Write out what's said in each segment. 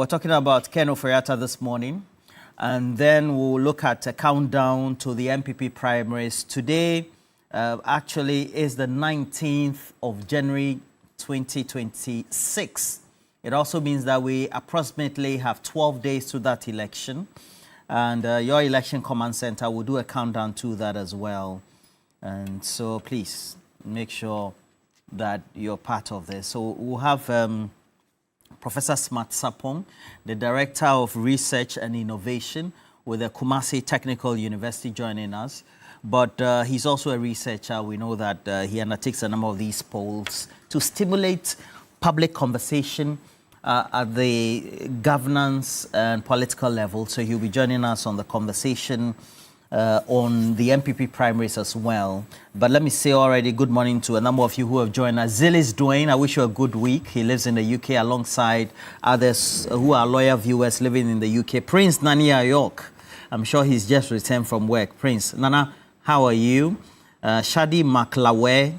We're talking about Ken Ofori-Atta this morning, and then we'll look at a countdown to the NPP primaries. Today, actually, is the 19th of January 2026. It also means that we approximately have 12 days to that election, and your election command center will do a countdown to that as well. And so please make sure that you're part of this. So we'll have Professor Smart Sapong, the Director of Research and Innovation with the Kumasi Technical University, joining us. But he's also a researcher. We know that he undertakes a number of these polls to stimulate public conversation at the governance and political level. So he'll be joining us on the conversation on the NPP primaries as well. But let me say already good morning to a number of you who have joined us. Zilis Dwayne, I wish you a good week. He lives in the UK alongside others who are loyal viewers living in the UK. Prince Nania York, I'm sure he's just returned from work. Prince, Nana, how are you? Shadi Maklawe,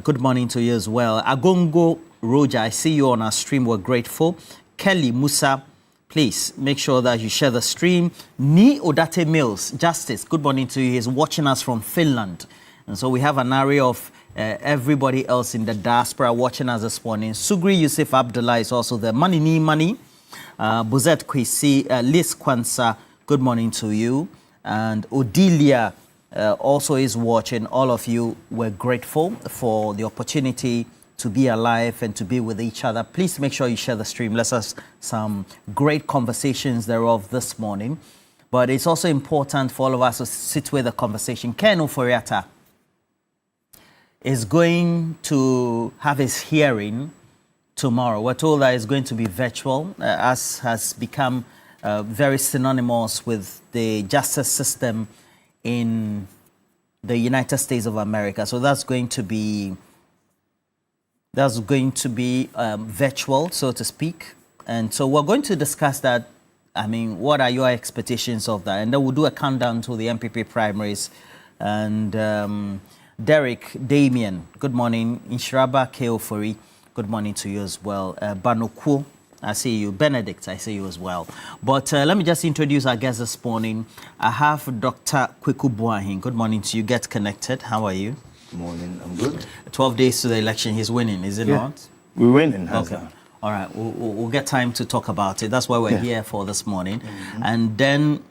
good morning to you as well. Agongo Roja, I see you on our stream. We're grateful. Kelly Musa, please make sure that you share the stream. Ni Odate Mills, Justice, good morning to you. He's watching us from Finland. And so we have an array of everybody else in the diaspora watching us this morning. Sugri Yusuf Abdullah is also there. Money Ni Money. Buzet Kwesi, Liz Kwansa, good morning to you. And Odilia also is watching. All of you, we're grateful for the opportunity to be alive and to be with each other. Please make sure you share the stream. Let's have some great conversations thereof this morning. But it's also important for all of us to sit with the conversation. Ken Ofori-Atta is going to have his hearing tomorrow. We're told that it's going to be virtual, as has become very synonymous with the justice system in the United States of America. So that's going to be virtual, so to speak. And so we're going to discuss that. I mean, what are your expectations of that? And then we'll do a countdown to the NPP primaries. And Derek, Damien, good morning. Inshiraba Keofori, good morning to you as well. Banoku, I see you. Benedict, I see you as well. But let me just introduce our guest this morning. I have Dr. Kweku Boahin. Good morning to you. Get connected. How are you? Good morning, I'm good. 12 days to the election, he's winning, is it not? We're winning. Okay. All right, we'll get time to talk about it. That's why we're here for this morning. And then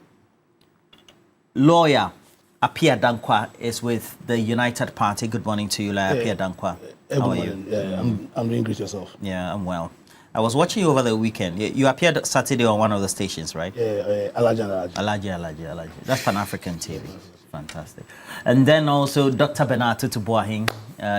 lawyer Apia Dankwa is with the United Party. Good morning to you, lawyer Apia Dankwa. How are you? Yeah, I'm doing great. Yourself? Yeah, I'm well. I was watching you over the weekend. You appeared Saturday on one of the stations, right? Yeah, Alaji. That's Pan-African TV. Fantastic. And then also Dr. Bernard Tutubuahin.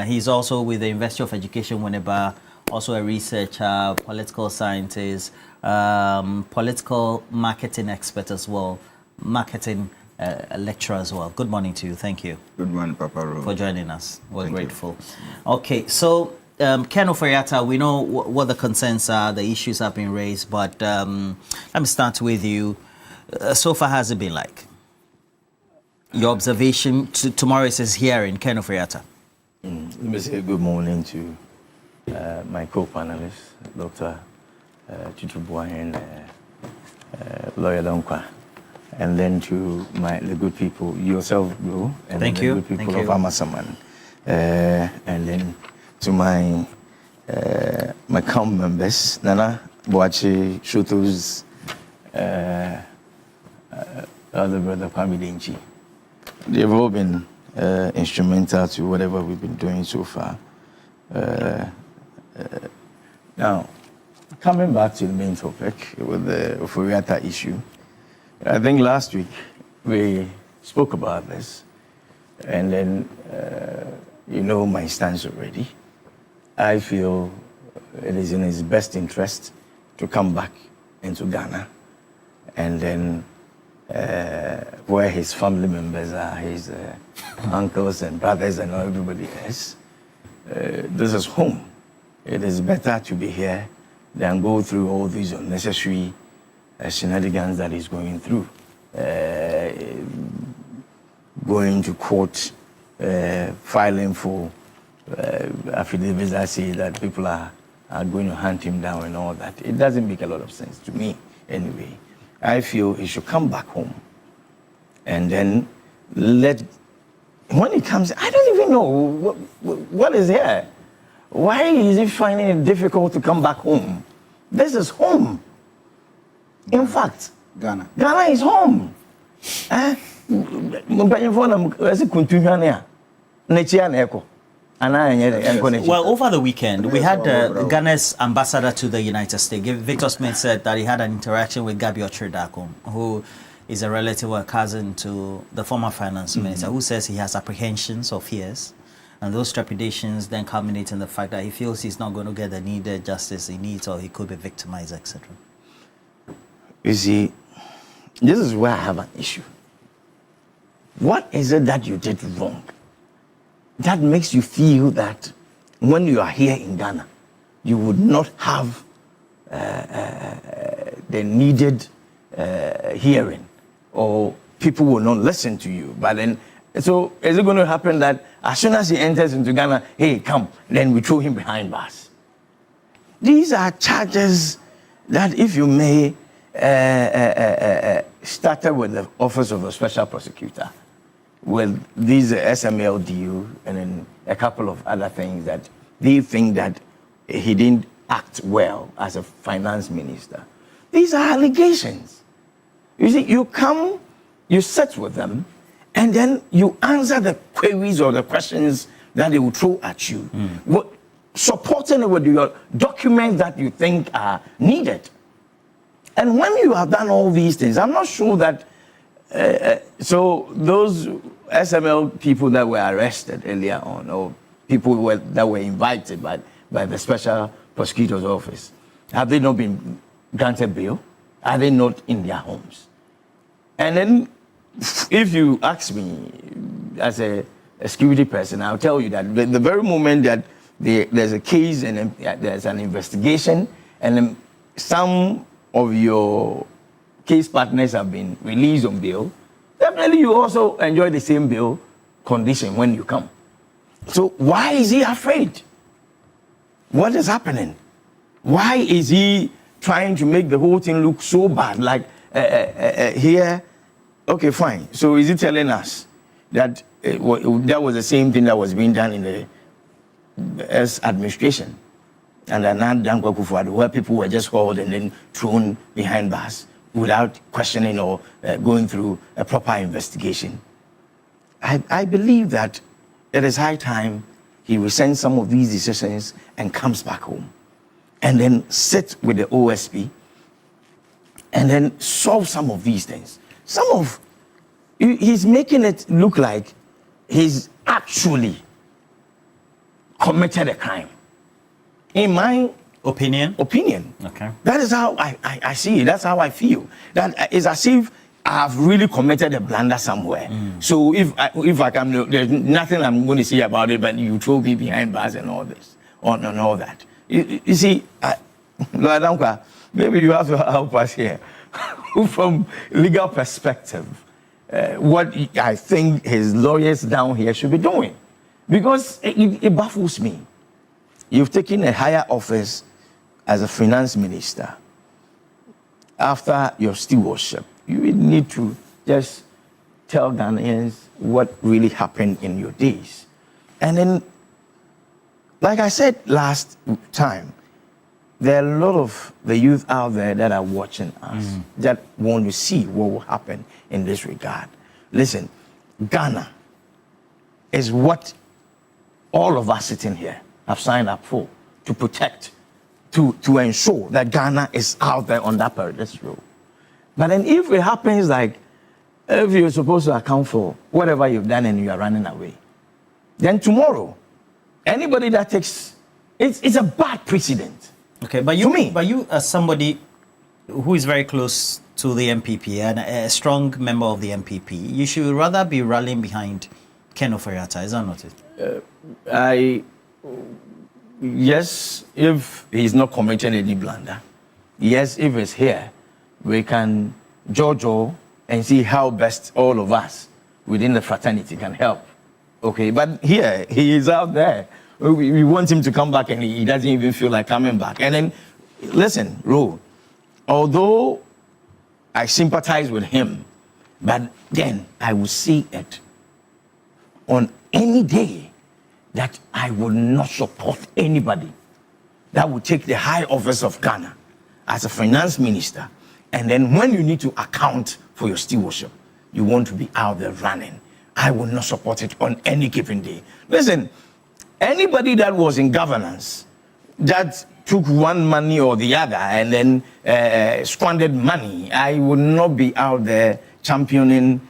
He's also with the University of Education Winneba, also a researcher, political scientist, political marketing expert as well, marketing lecturer as well. Good morning to you. Thank you. Good morning, Papa Ro. For joining us. We're grateful. Okay, so Ken Ofori-Atta, we know what the concerns are, the issues have been raised, but let me start with you. So far, has it been like? Your observation, tomorrow is his hearing, Ken Ofori-Atta. Let me say good morning to my co-panelist, Dr. Tutubuahin, Lawyer Dankwa, and then to the good people, yourself, Bro, and Thank the you. good people Thank of Amasaman, and then to my camp members, Nana, Boachi, Shutu's other brother, Kwame Denchi. They've all been instrumental to whatever we've been doing so far. Now, coming back to the main topic with the Ofori-Atta issue, I think last week we spoke about this, and then you know my stance already. I feel it is in his best interest to come back into Ghana, and then where his family members are, his uncles and brothers and everybody else. This is home. It is better to be here than go through all these unnecessary shenanigans that he's going through. Going to court, filing for affidavits that say that people are are going to hunt him down and all that. It doesn't make a lot of sense to me anyway. I feel he should come back home and then when he comes, I don't even know what is here. Why is he finding it difficult to come back home? This is home. In fact, Ghana is home. Well, over the weekend, we had Ghana's ambassador to the United States. Victor Smith said that he had an interaction with Gabi Ochridako, who is a relative or a cousin to the former finance minister, who says he has apprehensions or fears. And those trepidations then culminate in the fact that he feels he's not going to get the needed justice he needs, or he could be victimized, etc. You see, this is where I have an issue. What is it that you did wrong that makes you feel that when you are here in Ghana, you would not have the needed hearing, or people will not listen to you? But then, so is it going to happen that as soon as he enters into Ghana, hey, come, then we throw him behind bars? These are charges that, if you may, started with the Office of a Special Prosecutor, with these SML deal and then a couple of other things that they think that he didn't act well as a finance minister. These are allegations. You see, you come, you sit with them, and then you answer the queries or the questions that they will throw at you, supporting it with your documents that you think are needed. And when you have done all these things, I'm not sure that, so those SML people that were arrested earlier on, or people that were invited by the Special Prosecutor's Office, have they not been granted bail? Are they not in their homes? And then, if you ask me, as a security person, I'll tell you that the very moment that there's a case and there's an investigation, and then some of your case partners have been released on bail, definitely you also enjoy the same bail condition when you come. So why is he afraid? What is happening? Why is he trying to make the whole thing look so bad? Like here, okay, fine. So is he telling us that that was the same thing that was being done in the S administration and where people were just hauled and then thrown behind bars without questioning or going through a proper investigation? I believe that it is high time he rescinds some of these decisions and comes back home, and then sit with the OSP and then solve some of these things. He's making it look like he's actually committed a crime. In my opinion. Okay. That is how I see it. That's how I feel. That is as if I've really committed a blunder somewhere. So if I come, there's nothing I'm going to say about it, but you throw me behind bars and all this, and all that. You see, Lord Anka, maybe you have to help us here. From legal perspective, what I think his lawyers down here should be doing. Because it baffles me. You've taken a higher office as a finance minister. After your stewardship, you need to just tell Ghanaians what really happened in your days. And then, like I said last time, there are a lot of the youth out there that are watching us that want to see what will happen in this regard. Listen, Ghana is what all of us sitting here have signed up for, to protect, to ensure that Ghana is out there on that pedestal. But then if it happens like, if you're supposed to account for whatever you've done and you are running away, then tomorrow, anybody that takes, it's a bad precedent. Okay, but you as somebody who is very close to the NPP and a strong member of the NPP, you should rather be rallying behind Ken Ofori-Atta, is that not it? Yes, if he's not committing any blunder. Yes, if it's here, we can jojo and see how best all of us within the fraternity can help. Okay, but here, he is out there we want him to come back and he doesn't even feel like coming back. And then, listen, Ro, although I sympathize with him, but then I will see it on any day that I will not support anybody that will take the high office of Ghana as a finance minister. And then when you need to account for your stewardship, you want to be out there running. I will not support it on any given day. Listen, anybody that was in governance that took one money or the other and then squandered money, I would not be out there championing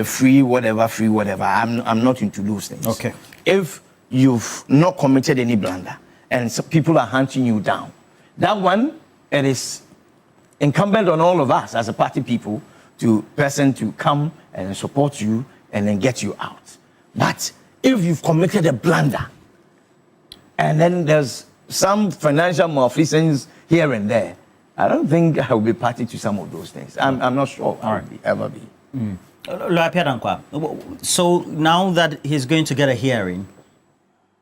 free whatever. I'm not into those things. Okay. If you've not committed any blunder and so people are hunting you down, that one, it is incumbent on all of us as a party people to come and support you and then get you out. But if you've committed a blunder and then there's some financial malfeasance here and there, I don't think I will be party to some of those things. I'm not sure I will ever be. So now that he's going to get a hearing,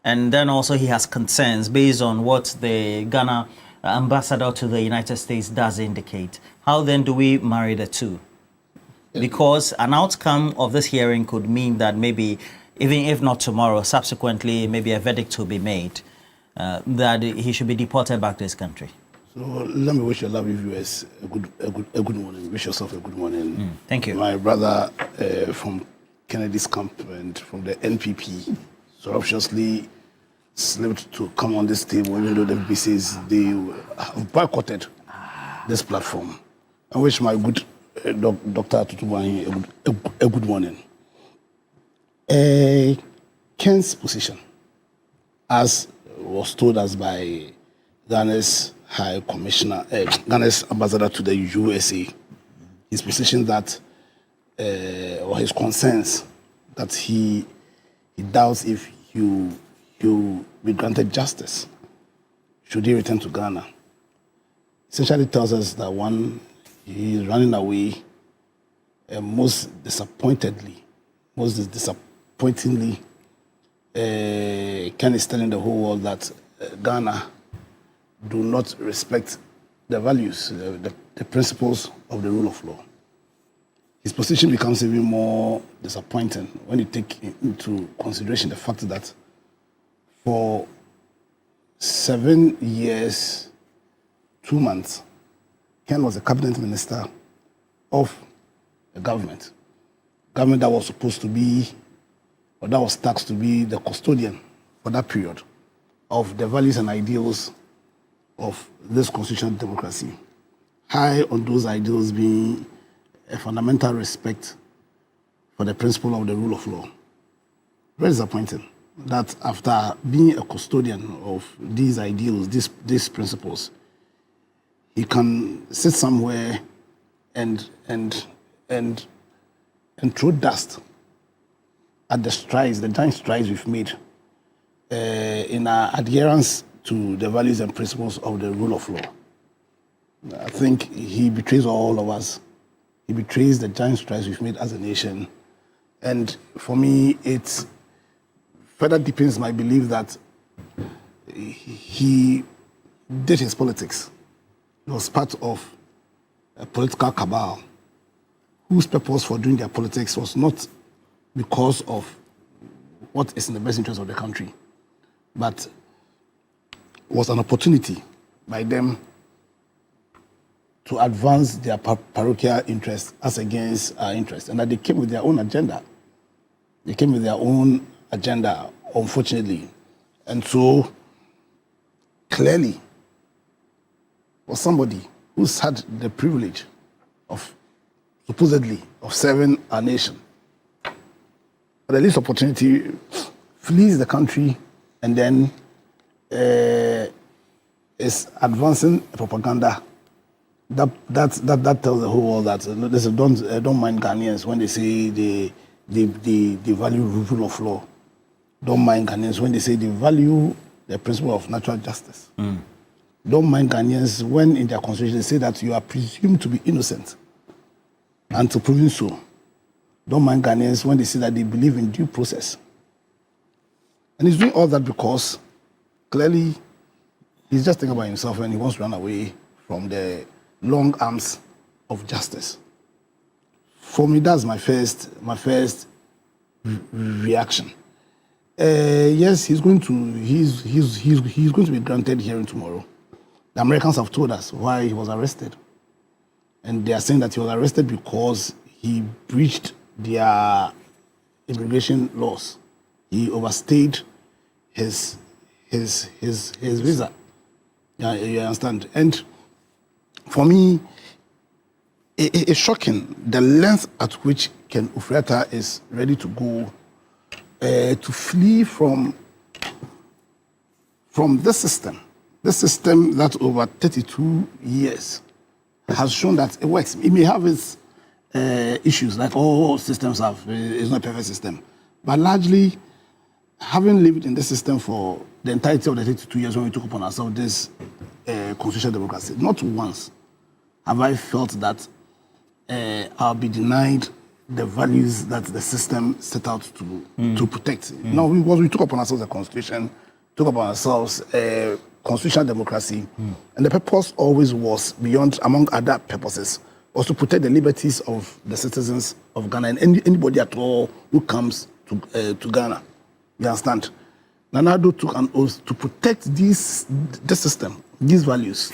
and then also he has concerns based on what the Ghana ambassador to the United States does indicate, how then do we marry the two? Because an outcome of this hearing could mean that maybe, even if not tomorrow, subsequently, maybe a verdict will be made that he should be deported back to his country. So let me wish your lovely viewers a good morning. Wish yourself a good morning. Thank you. My brother from Kennedy's camp and from the NPP surreptitiously slipped to come on this table, even though the NPP says they have boycotted this platform. I wish my good Dr. Tutubuahi a good morning. Ken's position, as was told us by Ghana's High Commissioner, Ghana's ambassador to the USA, his position that, or his concerns that he doubts if he'll be granted justice should he return to Ghana, essentially tells us that one, he is running away, most disappointingly, Ken is telling the whole world that Ghana do not respect the values, the principles of the rule of law. His position becomes even more disappointing when you take into consideration the fact that for 7 years, 2 months, Ken was a cabinet minister of a government that was supposed to be, or that was tasked to be the custodian for that period of the values and ideals of this constitutional democracy. High on those ideals being a fundamental respect for the principle of the rule of law. Very disappointing that after being a custodian of these ideals, these principles, he can sit somewhere and throw dust at the giant strides we've made in our adherence to the values and principles of the rule of law. I think he betrays all of us. He betrays the giant strides we've made as a nation. And for me, it further deepens my belief that he did his politics. He was part of a political cabal whose purpose for doing their politics was not because of what is in the best interest of the country, but was an opportunity by them to advance their parochial interests as against our interests, and that they came with their own agenda. They came with their own agenda, unfortunately. And so, clearly, was somebody who's had the privilege of, supposedly, of serving our nation, at the least opportunity, flees the country and then is advancing propaganda that tells the whole world that listen, don't mind Ghanaians when they say they value rule of law. Don't mind Ghanaians when they say they value the principle of natural justice. Don't mind Ghanaians when in their constitution they say that you are presumed to be innocent until proven so. Don't mind Ghanaians when they say that they believe in due process. And he's doing all that because clearly, he's just thinking about himself and he wants to run away from the long arms of justice. For me, that's my first reaction. Yes, he's going to be granted hearing tomorrow. The Americans have told us why he was arrested, and they are saying that he was arrested because he breached their immigration laws. He overstayed his visa. Yeah, you understand? And for me, it's shocking the length at which Ken Ofori-Atta is ready to go to flee from this system. This system that over 32 years has shown that it works. It may have its issues, like all systems have. It's not a perfect system. But largely, having lived in this system for the entirety of the 32 years when we took upon ourselves this constitutional democracy, not once have I felt that I'll be denied the values that the system set out to protect. No, we took upon ourselves the constitution, took upon ourselves constitutional democracy, and the purpose always was, beyond, among other purposes, was to protect the liberties of the citizens of Ghana and anybody at all who comes to Ghana. You understand? Nana Addo took an oath to protect this system, these values.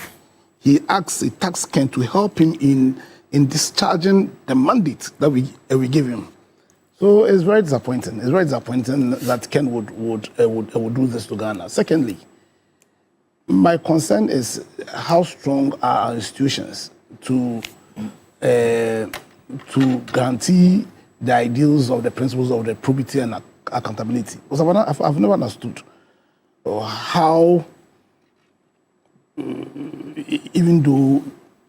He tasked Ken to help him in discharging the mandate that we gave him. So it's very disappointing. It's very disappointing that Ken would do this to Ghana. Secondly, my concern is how strong are our institutions to guarantee the ideals of the principles of the probity and accountability. Because I've never understood how, even though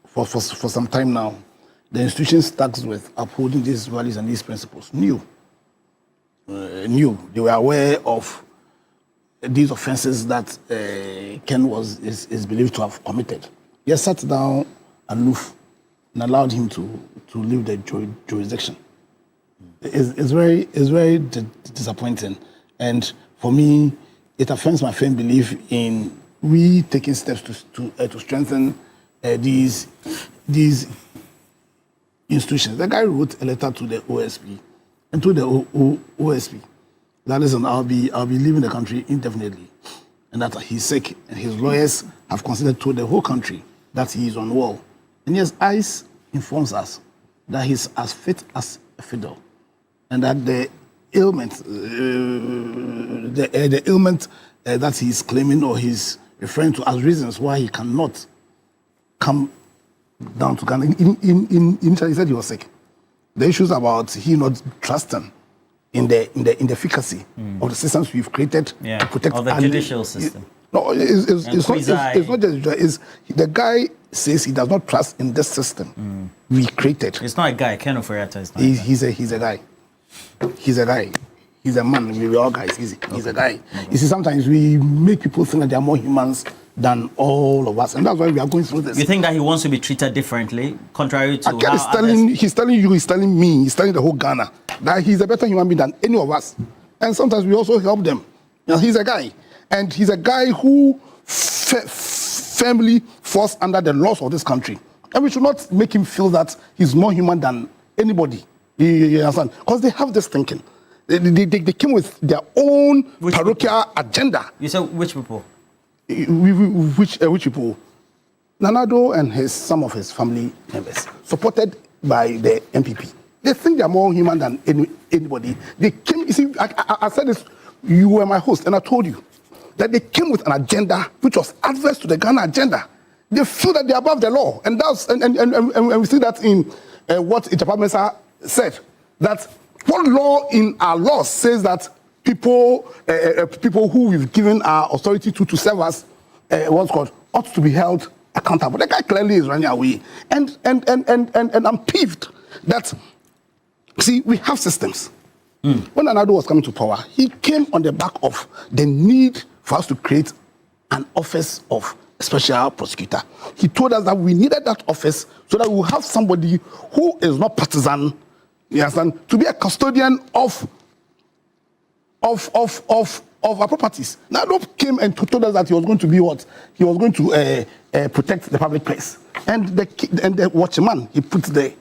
for some time now, the institutions tasked with upholding these values and these principles knew. They were aware of these offenses that Ken is believed to have committed. He sat down aloof and allowed him to leave the jurisdiction. It's very disappointing, and for me, it affirms my firm belief in we taking steps to strengthen these institutions. The guy wrote a letter to the OSP and to the OSP that, listen, I'll be leaving the country indefinitely, and that he's sick, and his lawyers have considered to the whole country that he is unwell. And yes, ICE informs us that he's as fit as a fiddle, and that the ailment, that he's claiming or he's referring to as reasons why he cannot come down to Ghana. Initially, he said he was sick. The issues about he not trusting in the efficacy of the systems we've created to protect the judicial system. No, it's not just the guy says he does not trust in this system we created. It's not a guy. Ken Ofori-Atta is not. He's a guy. He's a guy. He's a man. We're all guys. He's a guy. Okay. You see, sometimes we make people think that they are more humans than all of us, and that's why we are going through this. You think that he wants to be treated differently, contrary to how he's telling you, he's telling me, he's telling the whole Ghana that he's a better human being than any of us. And sometimes we also help them. You know, he's a guy, and he's a guy who firmly falls under the laws of this country, and we should not make him feel that he's more human than anybody. You understand? Because they have this thinking. They came with their own parochial agenda. You said which people? Which people? Nana Addo and some of his family members, supported by the NPP. They think they are more human than anybody. They came. You see, I said this. You were my host, and I told you that they came with an agenda which was adverse to the Ghana agenda. They feel that they're above the law, and we see that in what Ichapa Mensah said, that what law in our laws says that people who we've given our authority to serve us, what's called, ought to be held accountable. The guy clearly is running away, and I'm peeved that, see, we have systems. When Nana Addo was coming to power, he came on the back of the need for us to create an office of special prosecutor. He told us that we needed that office so that we will have somebody who is not partisan, you understand, to be a custodian of of our properties. Nado came and told us that he was going to be what? He was going to protect the public place. And the watchman he put there,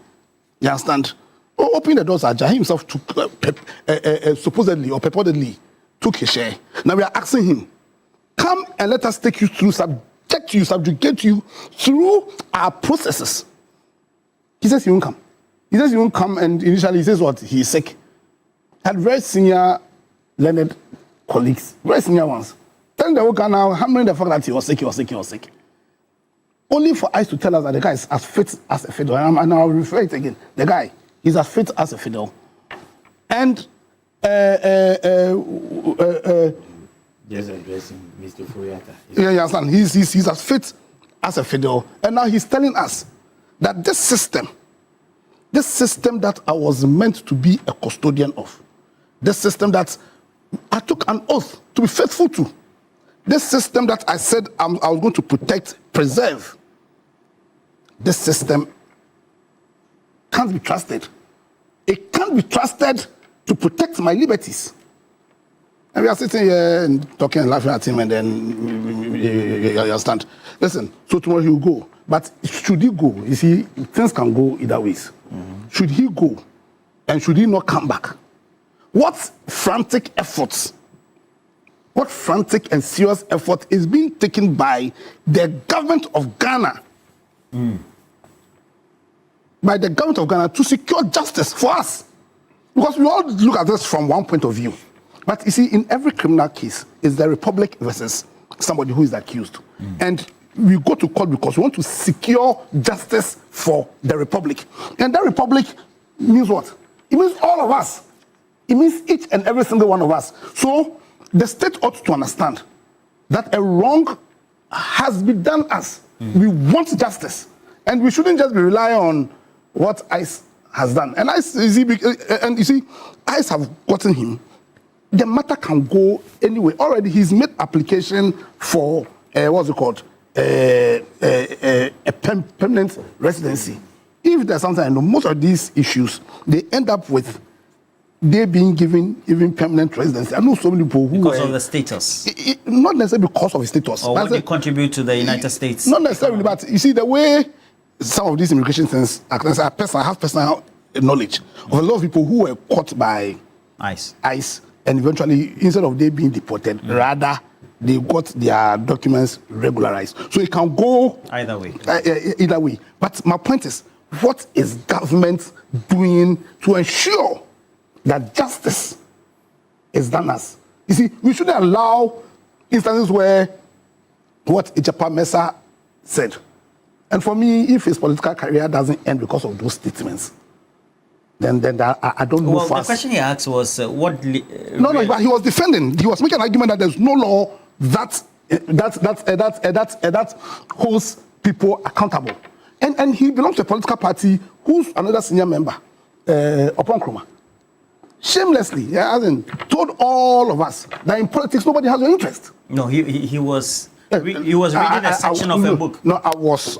you understand? Opening the doors, Ajah himself took, supposedly or purportedly, took his share. Now we are asking him, come and let us take you through, subjugate you through our processes. He says he won't come. He says he won't come, and initially he says what? He is sick. Had very senior learned colleagues, very senior ones, telling the whole guy now, hammering the fact that he was sick. Only for us to tell us that the guy is as fit as a fiddle. And I'll refer it again. The guy is as fit as a fiddle. And just addressing Mr. Ofori-Atta. Yeah, you understand? He's as fit as a fiddle. And now he's telling us that this system that I was meant to be a custodian of, this system that I took an oath to be faithful to, this system that I said I was going to protect, preserve, this system can't be trusted. It can't be trusted to protect my liberties. And we are sitting here and talking and laughing at him, and then you understand. Listen, so tomorrow he will go. But should he go, you see, things can go either ways. Mm-hmm. Should he go, and should he not come back? What frantic and serious effort is being taken by the government of Ghana, by the government of Ghana to secure justice for us? Because we all look at this from one point of view. But you see, in every criminal case, is the republic versus somebody who is accused. And we go to court because we want to secure justice for the republic. And that republic means what? It means all of us. It means each and every single one of us. So the state ought to understand that a wrong has been done us. We want justice. And we shouldn't just be relying on what ICE has done. And ICE, you see, ICE have gotten him. The matter can go anyway. Already he's made application for, what's it called? A permanent residency. If there's something I know, most of these issues, they end up with they being given even permanent residency. I know so many people who because of the status. Not necessarily because of the status. Or what they contribute to the United States. Not necessarily, but you see the way some of these immigration things, I have personal knowledge of a lot of people who were caught by ICE, and eventually, instead of they being deported, rather they got their documents regularized. So it can go either way. Either way. But my point is, what is government doing to ensure that justice is done us? You see, we shouldn't allow instances where what Ijapa Mensah said. And for me, if his political career doesn't end because of those statements, then I don't know. Well, the question he asked was what? No, but he was defending. He was making an argument that there's no law that holds people accountable. And he belongs to a political party who's another senior member, Oponkroma. Shamelessly, he hasn't told all of us that in politics nobody has your interest. No, he was reading a section of a book. No, I was.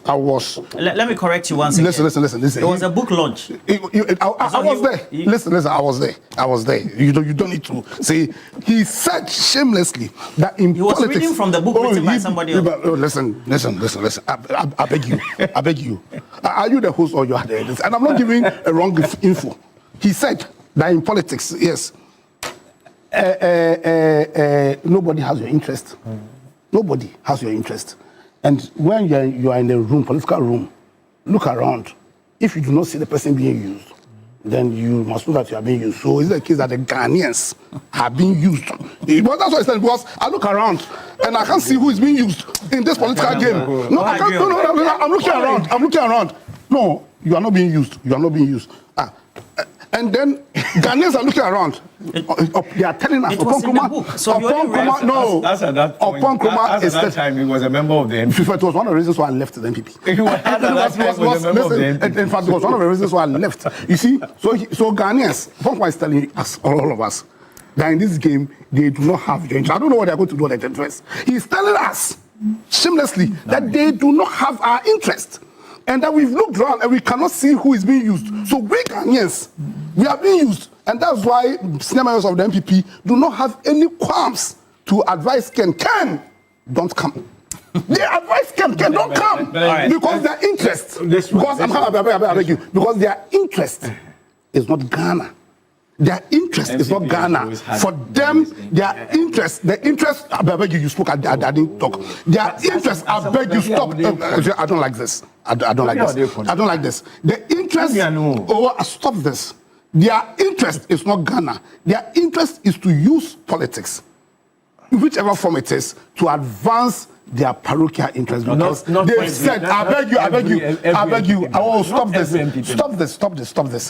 Let me correct you once again. Listen. It was a book launch. I was there. Listen, I was there. You don't need to say. He said shamelessly that in politics. He was reading from the book written by somebody else. Listen. I beg you. Are you the host or you are the editor? And I'm not giving a wrong info. He said that in politics, yes, nobody has your interest. Nobody has your interest. And when you are in a room, political room, look around. If you do not see the person being used, then you must know that you are being used. So is it the case that the Ghanaians are being used? But that's what I said, because I look around and I can't see who is being used in this political game. No, I can't. No, I'm looking around. No, you are not being used. And then Ghanaians are looking around. They are telling us. It was in the book. So As at that time, he was a member of the NPP. It was one of the reasons why I left the NPP. In fact, it was one of the reasons why I left. You see, so Ghanaians, Oponkroma is telling us, all of us, that in this game, they do not have your interest. I don't know what they're going to do with their interest. He's telling us, shamelessly, that they do not have our interest. And that we've looked around and we cannot see who is being used. So we Ghanaians, we are being used. And that's why senior members of the NPP do not have any qualms to advise Ken, don't come. They advise Ken, don't come. Because their interest, because I beg you, because their interest is not Ghana. Their interest is not Ghana. For them, their interest, I beg you, you spoke, I didn't talk. Their interest, I beg you, stop. I don't like this. I don't like this. I don't like this. The interest, stop this. Their interest is not Ghana. Their interest is to use politics, whichever form it is, to advance their parochial interest. Because they said, I beg you, stop this.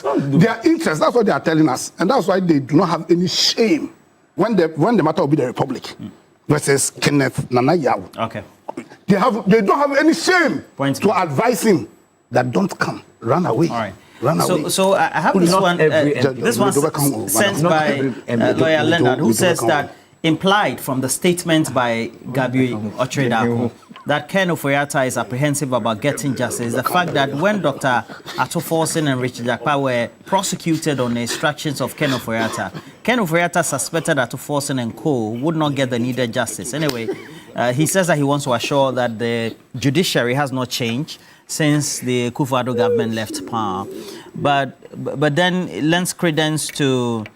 Their interest, that's what they are telling us. And that's why they do not have any shame when the matter will be the Republic versus Kenneth Nanayahu. Okay. They don't have any shame to advise him that don't come, run away. All right. Run away. So I have this one. This one sent by lawyer Leonard, who says that implied from the statement by Gabi Ofori-Atta that Ken Ofori-Atta is apprehensive about getting justice. The fact that when Dr. Atto-Forson and Richard Jakpa were prosecuted on the instructions of Ken Ofori-Atta suspected Atto-Forson and co. would not get the needed justice. Anyway, he says that he wants to assure that the judiciary has not changed since the Akufo-Addo government left power. But then it lends credence to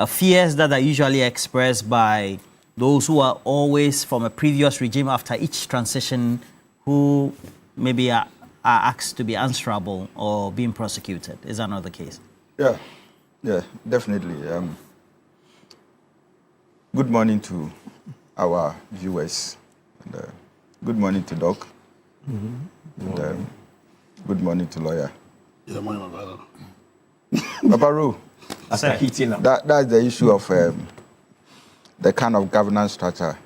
fears that are usually expressed by those who are always from a previous regime after each transition, who maybe are asked to be answerable or being prosecuted. Is that not the case? Yeah, definitely. Good morning to our viewers. And, good morning to Doc. And, good morning to lawyer. Good morning, my brother. Babaru. That's the issue of the kind of governance structure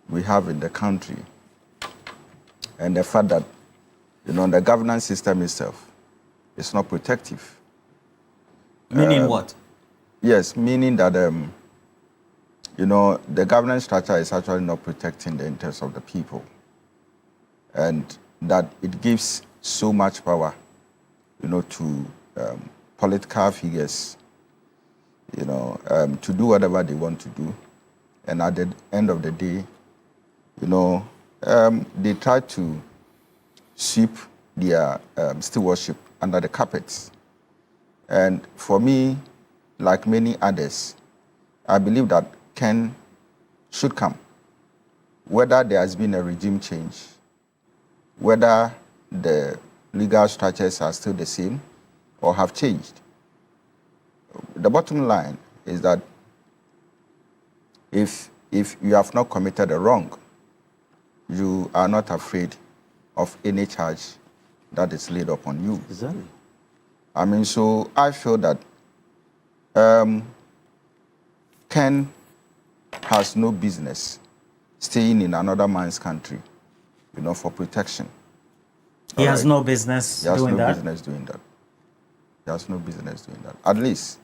we have in the country, and the fact that the governance system itself is not protective. Meaning what? Yes, meaning that the governance structure is actually not protecting the interests of the people, and that it gives so much power, to political figures, to do whatever they want to do. And at the end of the day, they try to sweep their stewardship under the carpets. And for me, like many others, I believe that Ken should come, whether there has been a regime change, whether the legal structures are still the same or have changed. The bottom line is that if you have not committed a wrong, you are not afraid of any charge that is laid upon you. Exactly. So I feel that Ken has no business staying in another man's country, for protection. He has no business doing that? He has no business doing that. At least,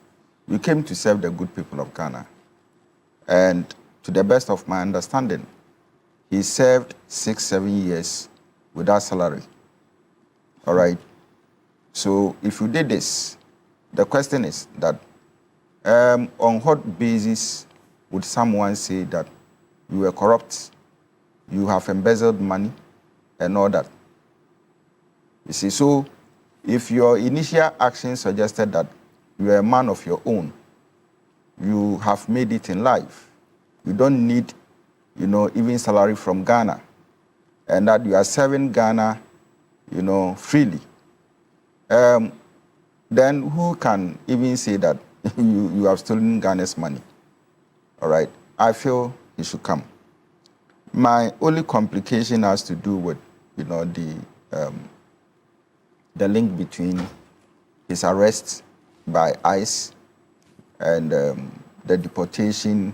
you came to serve the good people of Ghana. And to the best of my understanding, he served 6-7 years without salary. All right? So if you did this, the question is that on what basis would someone say that you were corrupt, you have embezzled money, and all that? You see, so if your initial action suggested that you are a man of your own, you have made it in life, you don't need, even salary from Ghana, and that you are serving Ghana, freely, then who can even say that you have stolen Ghana's money? All right, I feel he should come. My only complication has to do with, the link between his arrest by ICE and the deportation,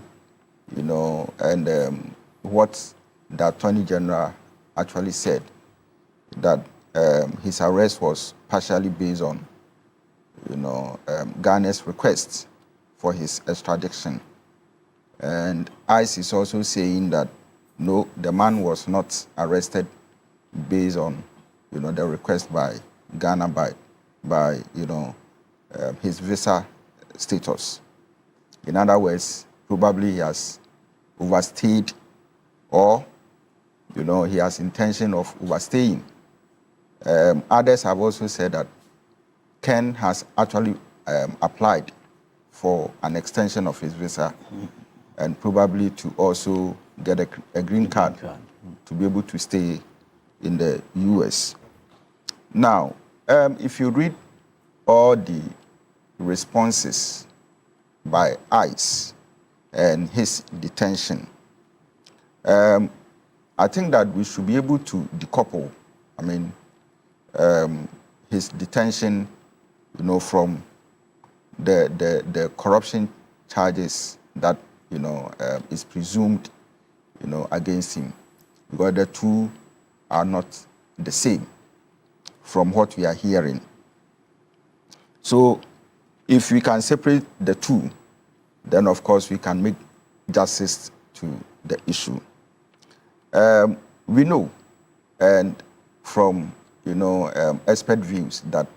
and what the Attorney General actually said, that his arrest was partially based on, Ghana's request for his extradition. And ICE is also saying that, no, the man was not arrested based on, the request by Ghana by his visa status. In other words, probably he has overstayed or, he has intention of overstaying. Others have also said that Ken has actually applied for an extension of his visa and probably to also get a green card to be able to stay in the U.S. Now, if you read all the responses by ICE and his detention, I think that we should be able to decouple, his detention, from the corruption charges that, is presumed, against him, because the two are not the same from what we are hearing. So if we can separate the two, then of course we can make justice to the issue. We know, and from expert views, that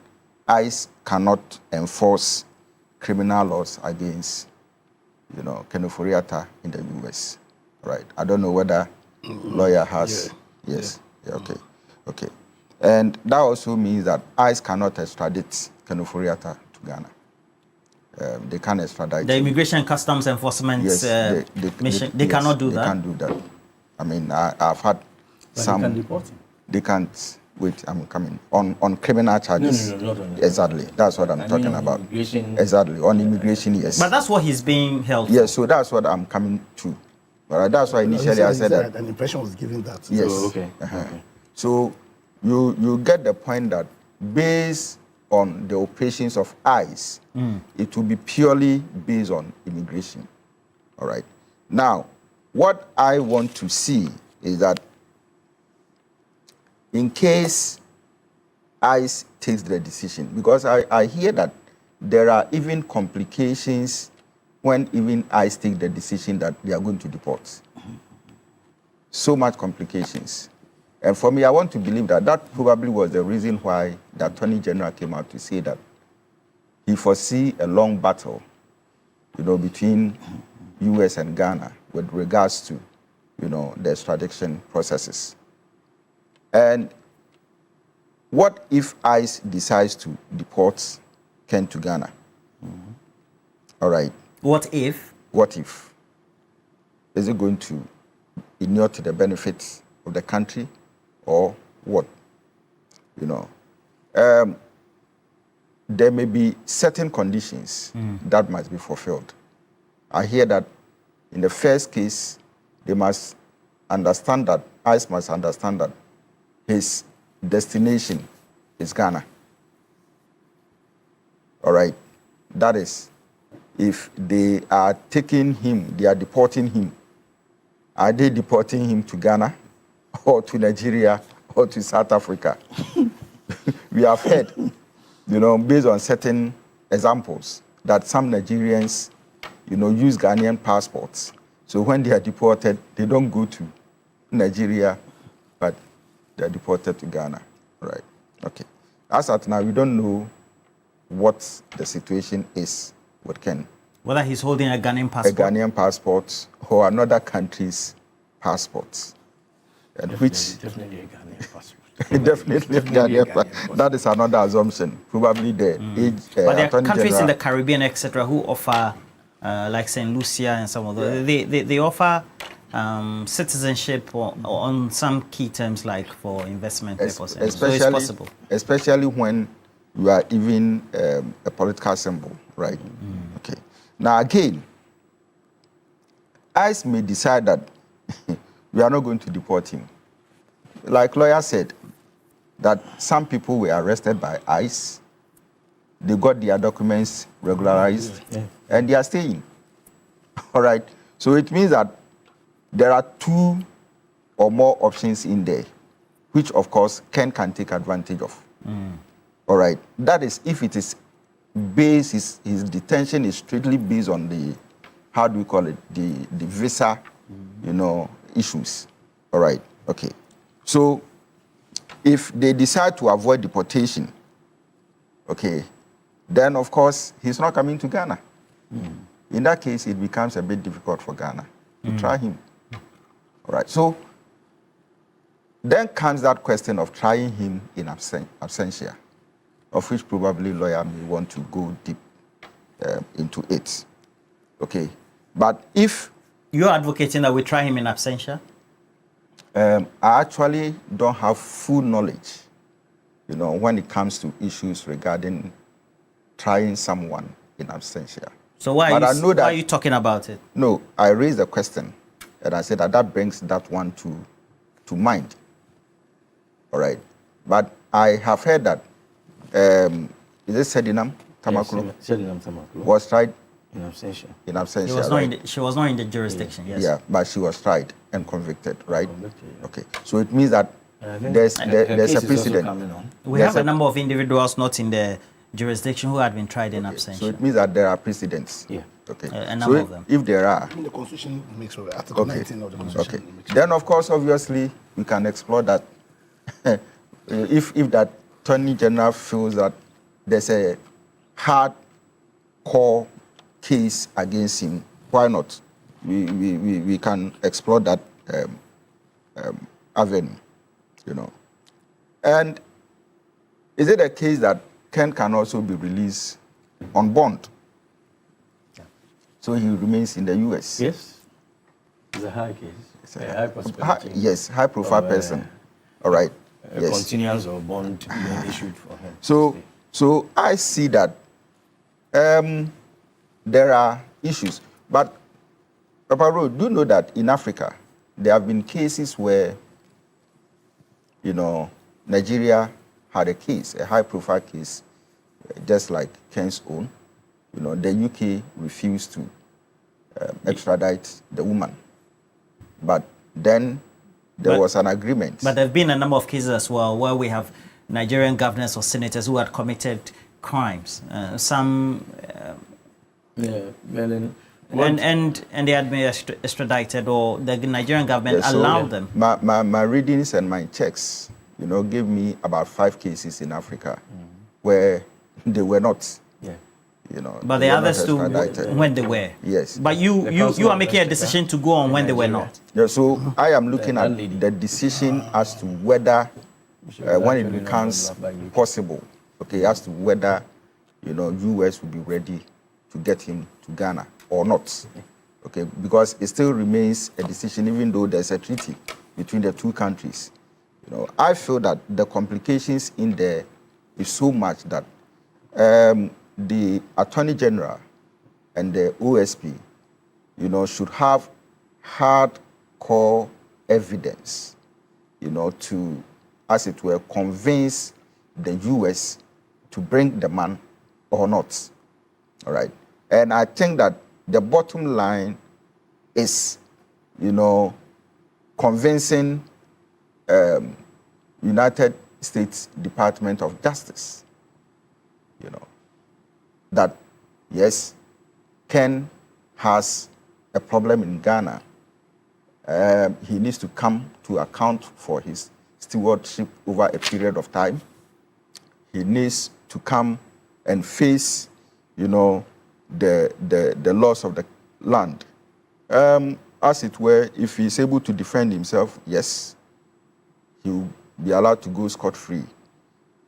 ICE cannot enforce criminal laws against Ken Ofori-Atta in the US, right? I don't know whether lawyer has. Yeah. Yes. Yeah, okay. And that also means that ICE cannot extradite Ken Ofori-Atta to Ghana. They can't extradite. The Immigration and Customs Enforcement Mission, they cannot do that? They can't do that. I've had some. They can deport him. They can't. Wait, I'm coming. On criminal charges. No, not on that. Exactly. That's what I'm talking about. Exactly. On immigration, yes. But that's what he's being held for. Yes, so that's what I'm coming to. But that's why initially I said that. An impression was given that. Yes. Oh, okay. Okay. So you get the point that based on the operations of ICE, it will be purely based on immigration. All right. Now, what I want to see is that in case ICE takes the decision, because I hear that there are even complications when even ICE take the decision that they are going to deport. So much complications. And for me, I want to believe that that probably was the reason why the Attorney General came out to say that he foresee a long battle, between US and Ghana with regards to, the extradition processes. And what if ICE decides to deport Ken to Ghana? All right. What if? What if? Is it going to inure to the benefits of the country or what? There may be certain conditions that must be fulfilled. I hear that in the first case, they must understand that, ICE must understand that his destination is Ghana. All right. That is, if they are taking him, they are deporting him, are they deporting him to Ghana or to Nigeria or to South Africa? We have heard, based on certain examples, that some Nigerians, use Ghanaian passports. So when they are deported, they don't go to Nigeria, but they are deported to Ghana. Right. Okay. As at now, we don't know what the situation is with Ken. Whether he's holding a Ghanaian passport. A Ghanaian passport or another country's passport. And Definitely a Ghanaian passport. Definitely a Ghanaian passport. That is another assumption. Probably the age. But there are countries in the Caribbean, etc., who offer, like St. Lucia and some of those, they offer citizenship on some key terms, like for investment purposes. So it's possible. Especially when you are even a political symbol, right? Okay. Now again, ICE may decide that we are not going to deport him. Like lawyer said, that some people were arrested by ICE, they got their documents regularized, and they are staying. All right. So it means that there are two or more options in there, which of course Ken can take advantage of. All right. That is if it is based, his detention is strictly based on the, how do we call it, the visa, issues. All right. Okay. So if they decide to avoid deportation, okay, then of course he's not coming to Ghana. In that case, it becomes a bit difficult for Ghana. to try him. All right. So then comes that question of trying him in absentia, of which probably lawyer may want to go deep into it. Okay. But if you're advocating that we try him in absentia, I actually don't have full knowledge, when it comes to issues regarding trying someone in absentia. So why are you talking about it? No, I raised a question, and I said that brings that one to mind. All right. But I have heard that, is it Sedinam Tamakulu? Yes, Sedinam Tamakulu. Was tried in absentia. In absentia, she was not in the jurisdiction, yes. Yeah, but she was tried and convicted, right? Convicted, yeah. Okay. So it means that there's a precedent. We have a number of individuals not in the jurisdiction who had been tried in absentia. So it means that there are precedents. Yeah. Okay. A number of them. If there are. The Constitution makes sure, Article 19 of the Constitution. Okay. Then, of course, obviously, we can explore that. if that Attorney General feels that there's a hard core case against him, why not? We can explore that avenue, And is it a case that Ken can also be released on bond? Yeah. So he remains in the U.S.? Yes. It's a high case. It's a high prospect. Yes, high-profile person. All right. Yes. Continuance of bond being issued for him. So I see that there are issues. But, Papa Ro, do you know that in Africa, there have been cases where, Nigeria had a case, a high-profile case, just like Ken's own. The UK refused to extradite the woman. But then there was an agreement. But there have been a number of cases as well where we have Nigerian governors or senators who had committed crimes. Some... and they had been extradited, or the Nigerian government allowed them. My readings and my checks, gave me about 5 cases in Africa where they were not. Yeah. But the others too, when they were. Yes. But you are making a decision to go on when they were not. Yeah. So I am looking at the decision as to whether, when it becomes possible, okay, as to whether, U.S. will be ready to get him to Ghana or not. Okay, because it still remains a decision, even though there's a treaty between the two countries. I feel that the complications in there is so much that the Attorney General and the OSP, should have hardcore evidence, to, as it were, convince the U.S. to bring the man or not. All right. And I think that the bottom line is, convincing United States Department of Justice, that yes, Ken has a problem in Ghana. He needs to come to account for his stewardship over a period of time. He needs to come and face, the loss of the land. As it were, if he's able to defend himself, yes, he will be allowed to go scot-free.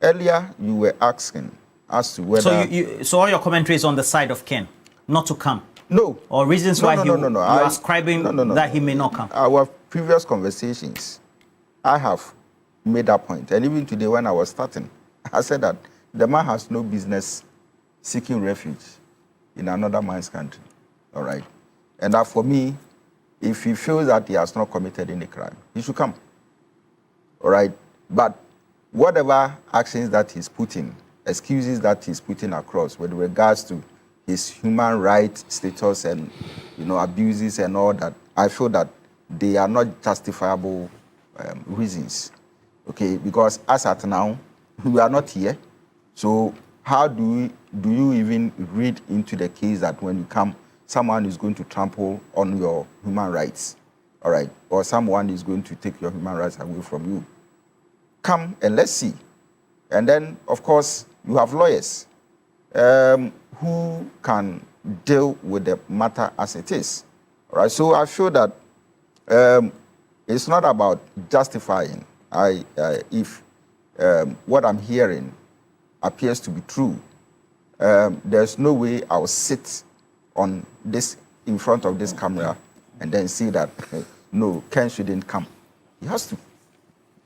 Earlier, you were asking as to whether... So all your commentary is on the side of Ken, not to come? No. Or reasons why you are ascribing that he may not come? Our previous conversations, I have made that point. And even today when I was starting, I said that the man has no business seeking refuge in another man's country. All right? And that for me, if he feels that he has not committed any crime, he should come. All right? But whatever actions that he's putting, excuses that he's putting across with regards to his human rights status and, abuses and all that, I feel that they are not justifiable reasons. Okay? Because as at now, we are not here. So how do you even read into the case that when you come, someone is going to trample on your human rights, all right, or someone is going to take your human rights away from you? Come and let's see. And then, of course, you have lawyers who can deal with the matter as it is, All right, so I feel that it's not about justifying. If what I'm hearing appears to be true, there's no way I'll sit on this in front of this camera and then say that no, Ken shouldn't come. He has to.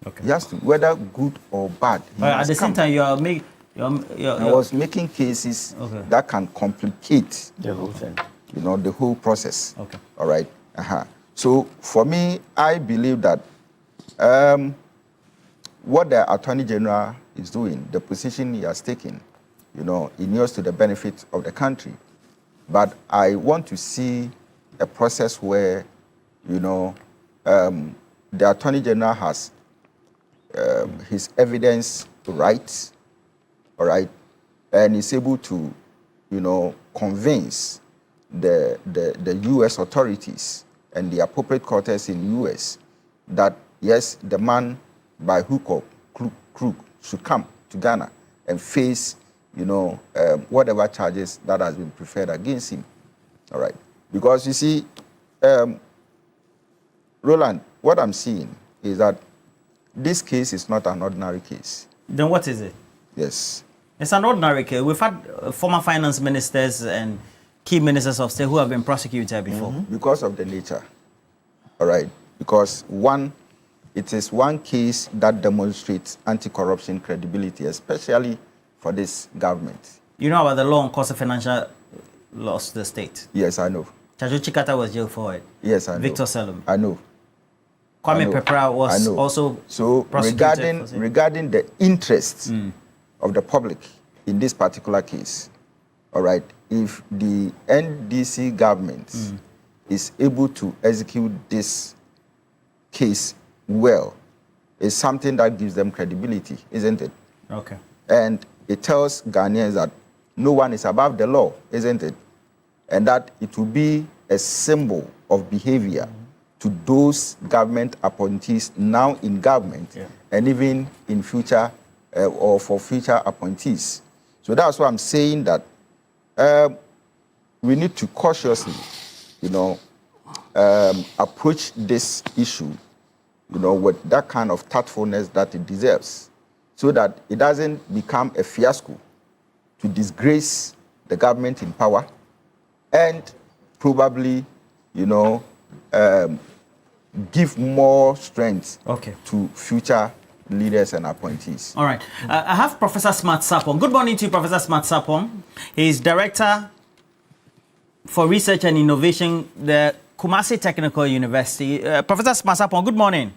Okay. He has to, whether good or bad. At the same time, I was making cases that can complicate The whole thing. the whole process. Okay. All right. So for me, I believe that what the Attorney General is doing, the position he has taken, inures to the benefit of the country. But I want to see a process where, the Attorney General has his evidence right, all right, and is able to, convince the U.S. authorities and the appropriate quarters in the U.S. that yes, the man by hook or crook should come to Ghana and face, whatever charges that has been preferred against him. All right, because you see, Roland, what I'm seeing is that this case is not an ordinary case. Then what is it? Yes. It's an ordinary case. We've had former finance ministers and key ministers of state who have been prosecuted before. Because of the nature. All right. Because it is one case that demonstrates anti-corruption credibility, especially for this government. You know about the law on cause of financial loss to the state? Yes, I know. Chacho Chikata was jailed for it. Yes, I know. Victor Salome. I know. Kwame Pepra was also prosecuted. So regarding the interests of the public in this particular case, all right, if the NDC government is able to execute this case well, it's something that gives them credibility, isn't it? Okay. And it tells Ghanaians that no one is above the law, isn't it? And that it will be a symbol of behavior to those government appointees now in government and even in future or for future appointees. So that's why I'm saying that we need to cautiously, approach this issue, with that kind of tactfulness that it deserves, so that it doesn't become a fiasco to disgrace the government in power and probably, give more strength to future leaders and appointees. All right. I have Professor Smart Sapon. Good morning to you, Professor Smart Sapon. He's Director for Research and Innovation, the Kumasi Technical University. Professor Smart Sapon, good morning.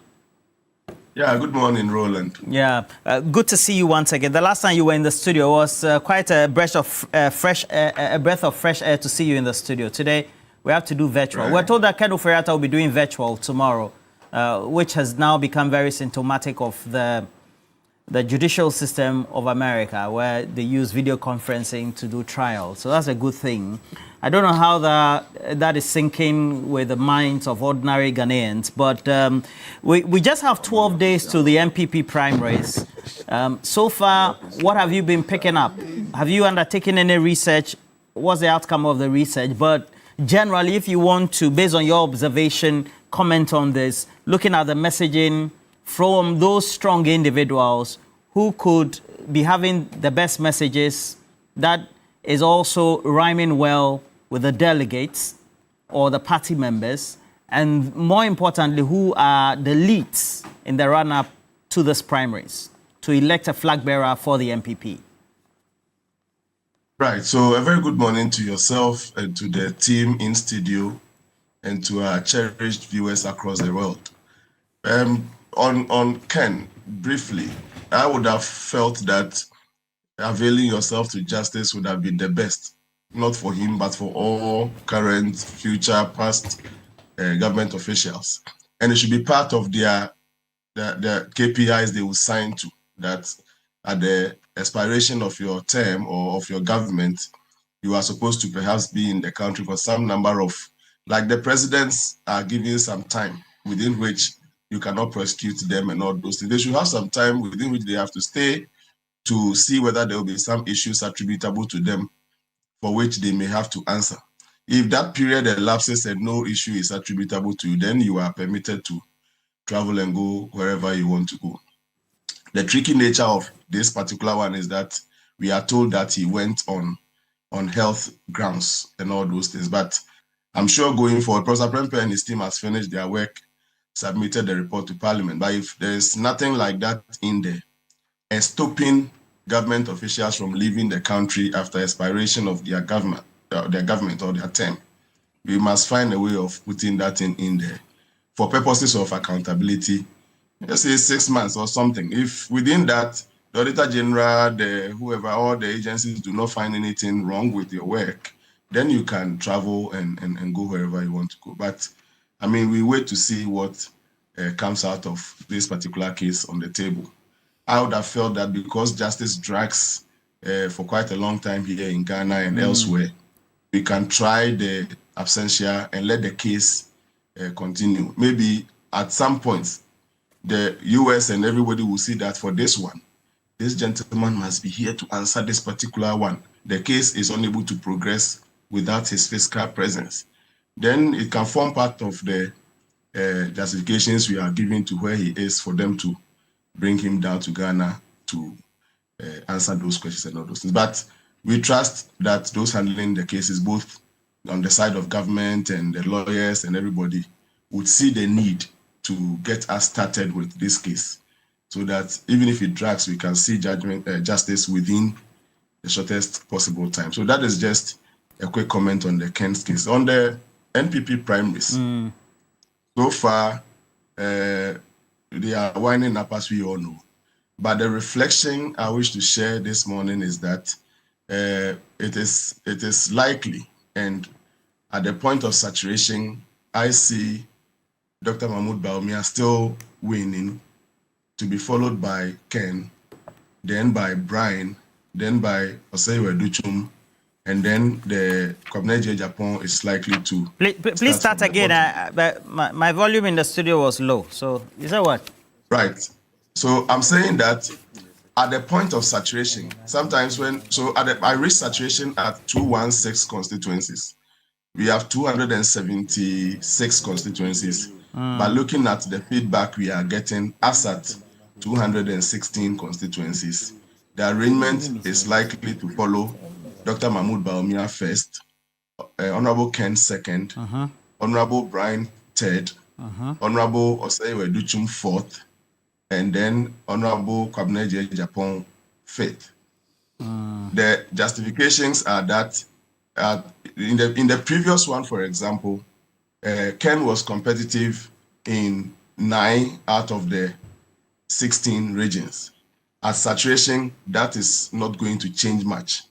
Yeah, good morning, Roland. Yeah, good to see you once again. The last time you were in the studio was quite a breath of fresh air to see you in the studio. Today, we have to do virtual. Right. We're told that Ken Ofori-Atta will be doing virtual tomorrow, which has now become very symptomatic of the judicial system of America, where they use video conferencing to do trials. So that's a good thing. I don't know how that is sinking with the minds of ordinary Ghanaians, but we just have 12 days to the NPP primaries. So far, what have you been picking up? Have you undertaken any research? What's the outcome of the research? But generally, if you want to, based on your observation, comment on this, looking at the messaging from those strong individuals who could be having the best messages that is also rhyming well with the delegates or the party members, and more importantly, who are the leads in the run-up to these primaries to elect a flag bearer for the NPP. Right, so a very good morning to yourself and to the team in studio and to our cherished viewers across the world. On Ken, briefly, I would have felt that availing yourself to justice would have been the best, not for him, but for all current, future, past government officials. And it should be part of the KPIs they will sign to, that at the expiration of your term or of your government, you are supposed to perhaps be in the country for some number of, like the presidents are giving some time within which you cannot prosecute them and all those things. They should have some time within which they have to stay to see whether there will be some issues attributable to them for which they may have to answer. If that period elapses and no issue is attributable to you, then you are permitted to travel and go wherever you want to go. The tricky nature of this particular one is that we are told that he went on health grounds and all those things. But I'm sure going forward, Professor Prempeh and his team has finished their work, submitted the report to Parliament. But if there's nothing like that in there, and stopping government officials from leaving the country after expiration of their government or their term, we must find a way of putting that in there for purposes of accountability. Let's say 6 months or something. If within that, the Auditor General, whoever, all the agencies do not find anything wrong with your work, then you can travel and go wherever you want to go. But, I mean, we wait to see what comes out of this particular case on the table. I would have felt that because justice drags for quite a long time here in Ghana and elsewhere, we can try the absentia and let the case continue. Maybe at some point, the US and everybody will see that for this one, this gentleman must be here to answer this particular one. The case is unable to progress without his physical presence. Then it can form part of the justifications we are giving to where he is for them to bring him down to Ghana to answer those questions and all those things. But we trust that those handling the cases, both on the side of government and the lawyers and everybody, would see the need to get us started with this case, so that even if it drags, we can see justice within the shortest possible time. So that is just a quick comment on the Ken's case. On the NPP primaries, so far, they are winding up, as we all know. But the reflection I wish to share this morning is that it is likely, and at the point of saturation, I see Dr. Mahmoud Bawumia still winning, to be followed by Ken, then by Brian, then by Oseiwe Duchum, and then the Kwabena Japan is likely to... Please start again. My volume in the studio was low. So is that what? Right. So I'm saying that at the point of saturation, sometimes when... So I reach saturation at 216 constituencies. We have 276 constituencies. But looking at the feedback we are getting, as at 216 constituencies, the arrangement is likely to follow Dr. Mahmoud Bawumia first, Honorable Ken second, Honorable Brian third, Honorable Oseiwe Duchum fourth, and then Honorable Kwabena Japan fifth. The justifications are that in the previous one, for example, Ken was competitive in 9 out of the 16 regions. At saturation, that is not going to change much.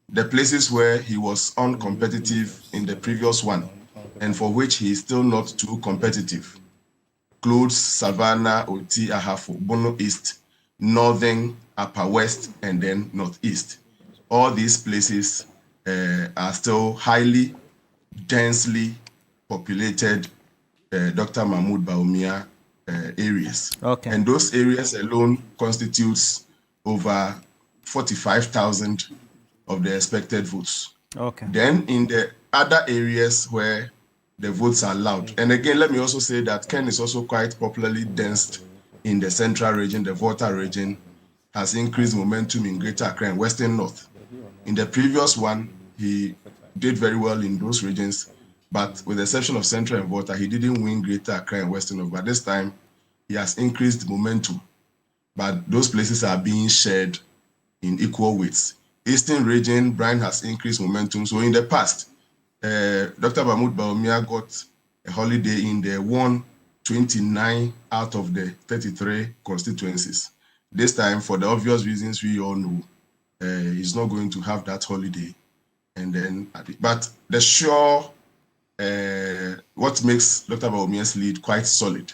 The places where he was uncompetitive in the previous one, and for which he is still not too competitive, includes Savannah, Oti, Ahafo, Bono East, Northern, Upper West, and then Northeast. All these places are still highly, densely populated Dr. Mahmoud Bawumia areas. Okay. And those areas alone constitutes over 45,000 of the expected votes. Okay. Then in the other areas where the votes are loud, and again, let me also say that Ken is also quite popularly dense in the central region. The Volta region has increased momentum in Greater Accra and Western North. In the previous one, he did very well in those regions, but with the exception of Central and Volta, he didn't win Greater Accra and Western North. But this time, he has increased momentum. But those places are being shared in equal weights. Eastern region, Brian has increased momentum. So in the past, Dr. Mahmoud Bawumia got a holiday in the 129 out of the 33 constituencies. This time, for the obvious reasons we all know, he's not going to have that holiday. And then, but the sure, what makes Dr. Bawumia's lead quite solid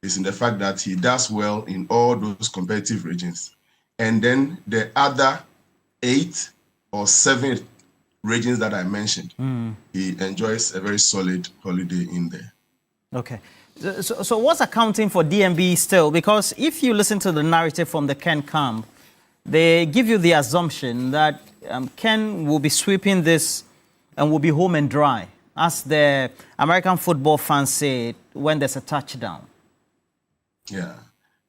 is in the fact that he does well in all those competitive regions. And then the other 8 or 7 regions that I mentioned, he enjoys a very solid holiday in there. Okay. So what's accounting for DMB still? Because if you listen to the narrative from the Ken camp, they give you the assumption that Ken will be sweeping this and will be home and dry. as the American football fans say, when there's a touchdown. Yeah.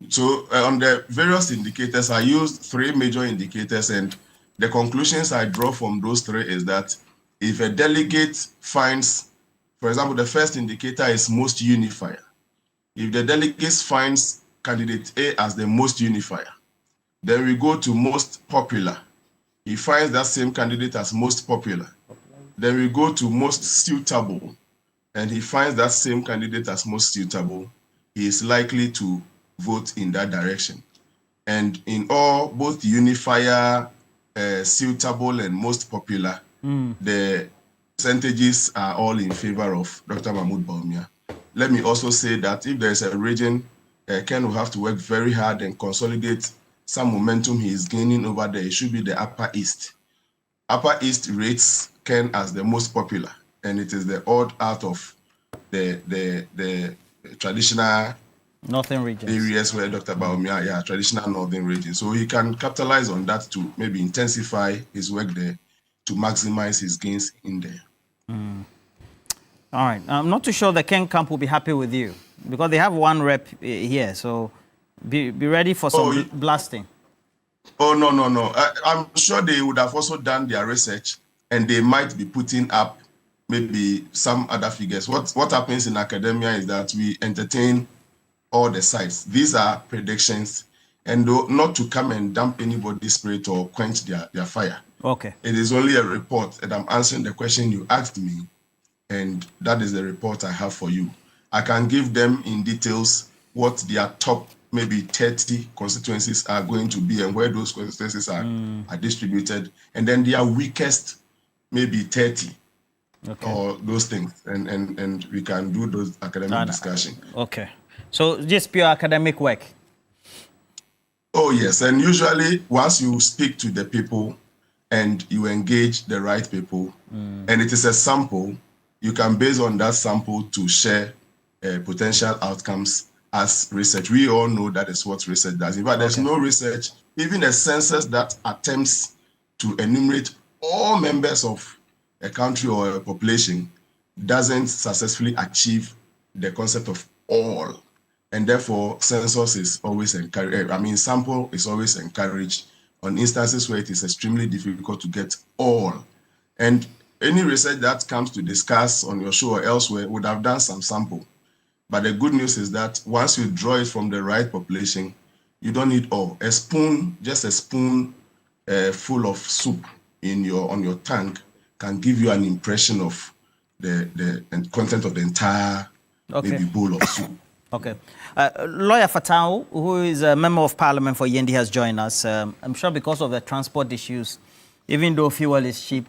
So on the various indicators, I used 3 major indicators, and the conclusions I draw from those 3 is that if a delegate finds, for example, the first indicator is most unifier. If the delegates finds candidate A as the most unifier, then we go to most popular. He finds that same candidate as most popular. Then we go to most suitable, and he finds that same candidate as most suitable. He is likely to vote in that direction. And in all, both unifier, suitable, and most popular, the percentages are all in favor of Dr. Mahmoud Bawumia. Let me also say that if there's a region, Ken will have to work very hard and consolidate some momentum he is gaining over there. It should be the Upper East. Upper East rates Ken as the most popular, and it is the odd out of the traditional Northern regions. areas where Dr. Bawumia, traditional northern region. So he can capitalize on that to maybe intensify his work there to maximize his gains in there. All right. I'm not too sure the Ken camp will be happy with you because they have one rep here. So be ready for some blasting. Oh, no. I'm sure they would have also done their research, and they might be putting up maybe some other figures. What happens in academia is that we entertain all the sides. These are predictions, and not to come and damp anybody's spirit or quench their fire. Okay. It is only a report, and I'm answering the question you asked me, and that is the report I have for you. I can give them in details what their top maybe 30 constituencies are going to be and where those constituencies are distributed, and then their weakest maybe 30 or those things, and we can do those academic discussion. Okay. So just pure academic work. Oh, yes. And usually once you speak to the people and you engage the right people, and it is a sample, you can base on that sample to share potential outcomes as research. We all know that is what research does. In fact, there's no research, even a census that attempts to enumerate all members of a country or a population doesn't successfully achieve the concept of all. And therefore, census is always encouraged. Sample is always encouraged on instances where it is extremely difficult to get all. And any research that comes to discuss on your show or elsewhere would have done some sample. But the good news is that once you draw it from the right population, you don't need all. A spoon, just a spoon full of soup on your tongue can give you an impression of the content of the entire maybe bowl of soup. Okay. Lawyer Fatau, who is a member of parliament for Yendi, has joined us. I'm sure because of the transport issues, even though fuel is cheap,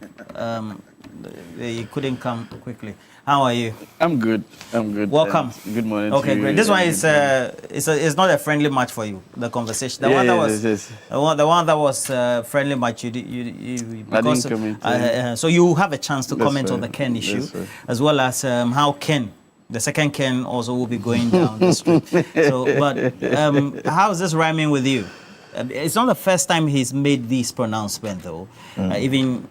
they couldn't come quickly. How are you? I'm good. Welcome. Good morning. Okay, to you. great. This one is it's not a friendly match for you. The conversation. The one that was friendly match. You because I didn't comment. so you have a chance to comment on the Ken issue, as well as how Ken, the second Ken, also will be going down the street. So, but how is this rhyming with you? It's not the first time he's made this pronouncement, though. Even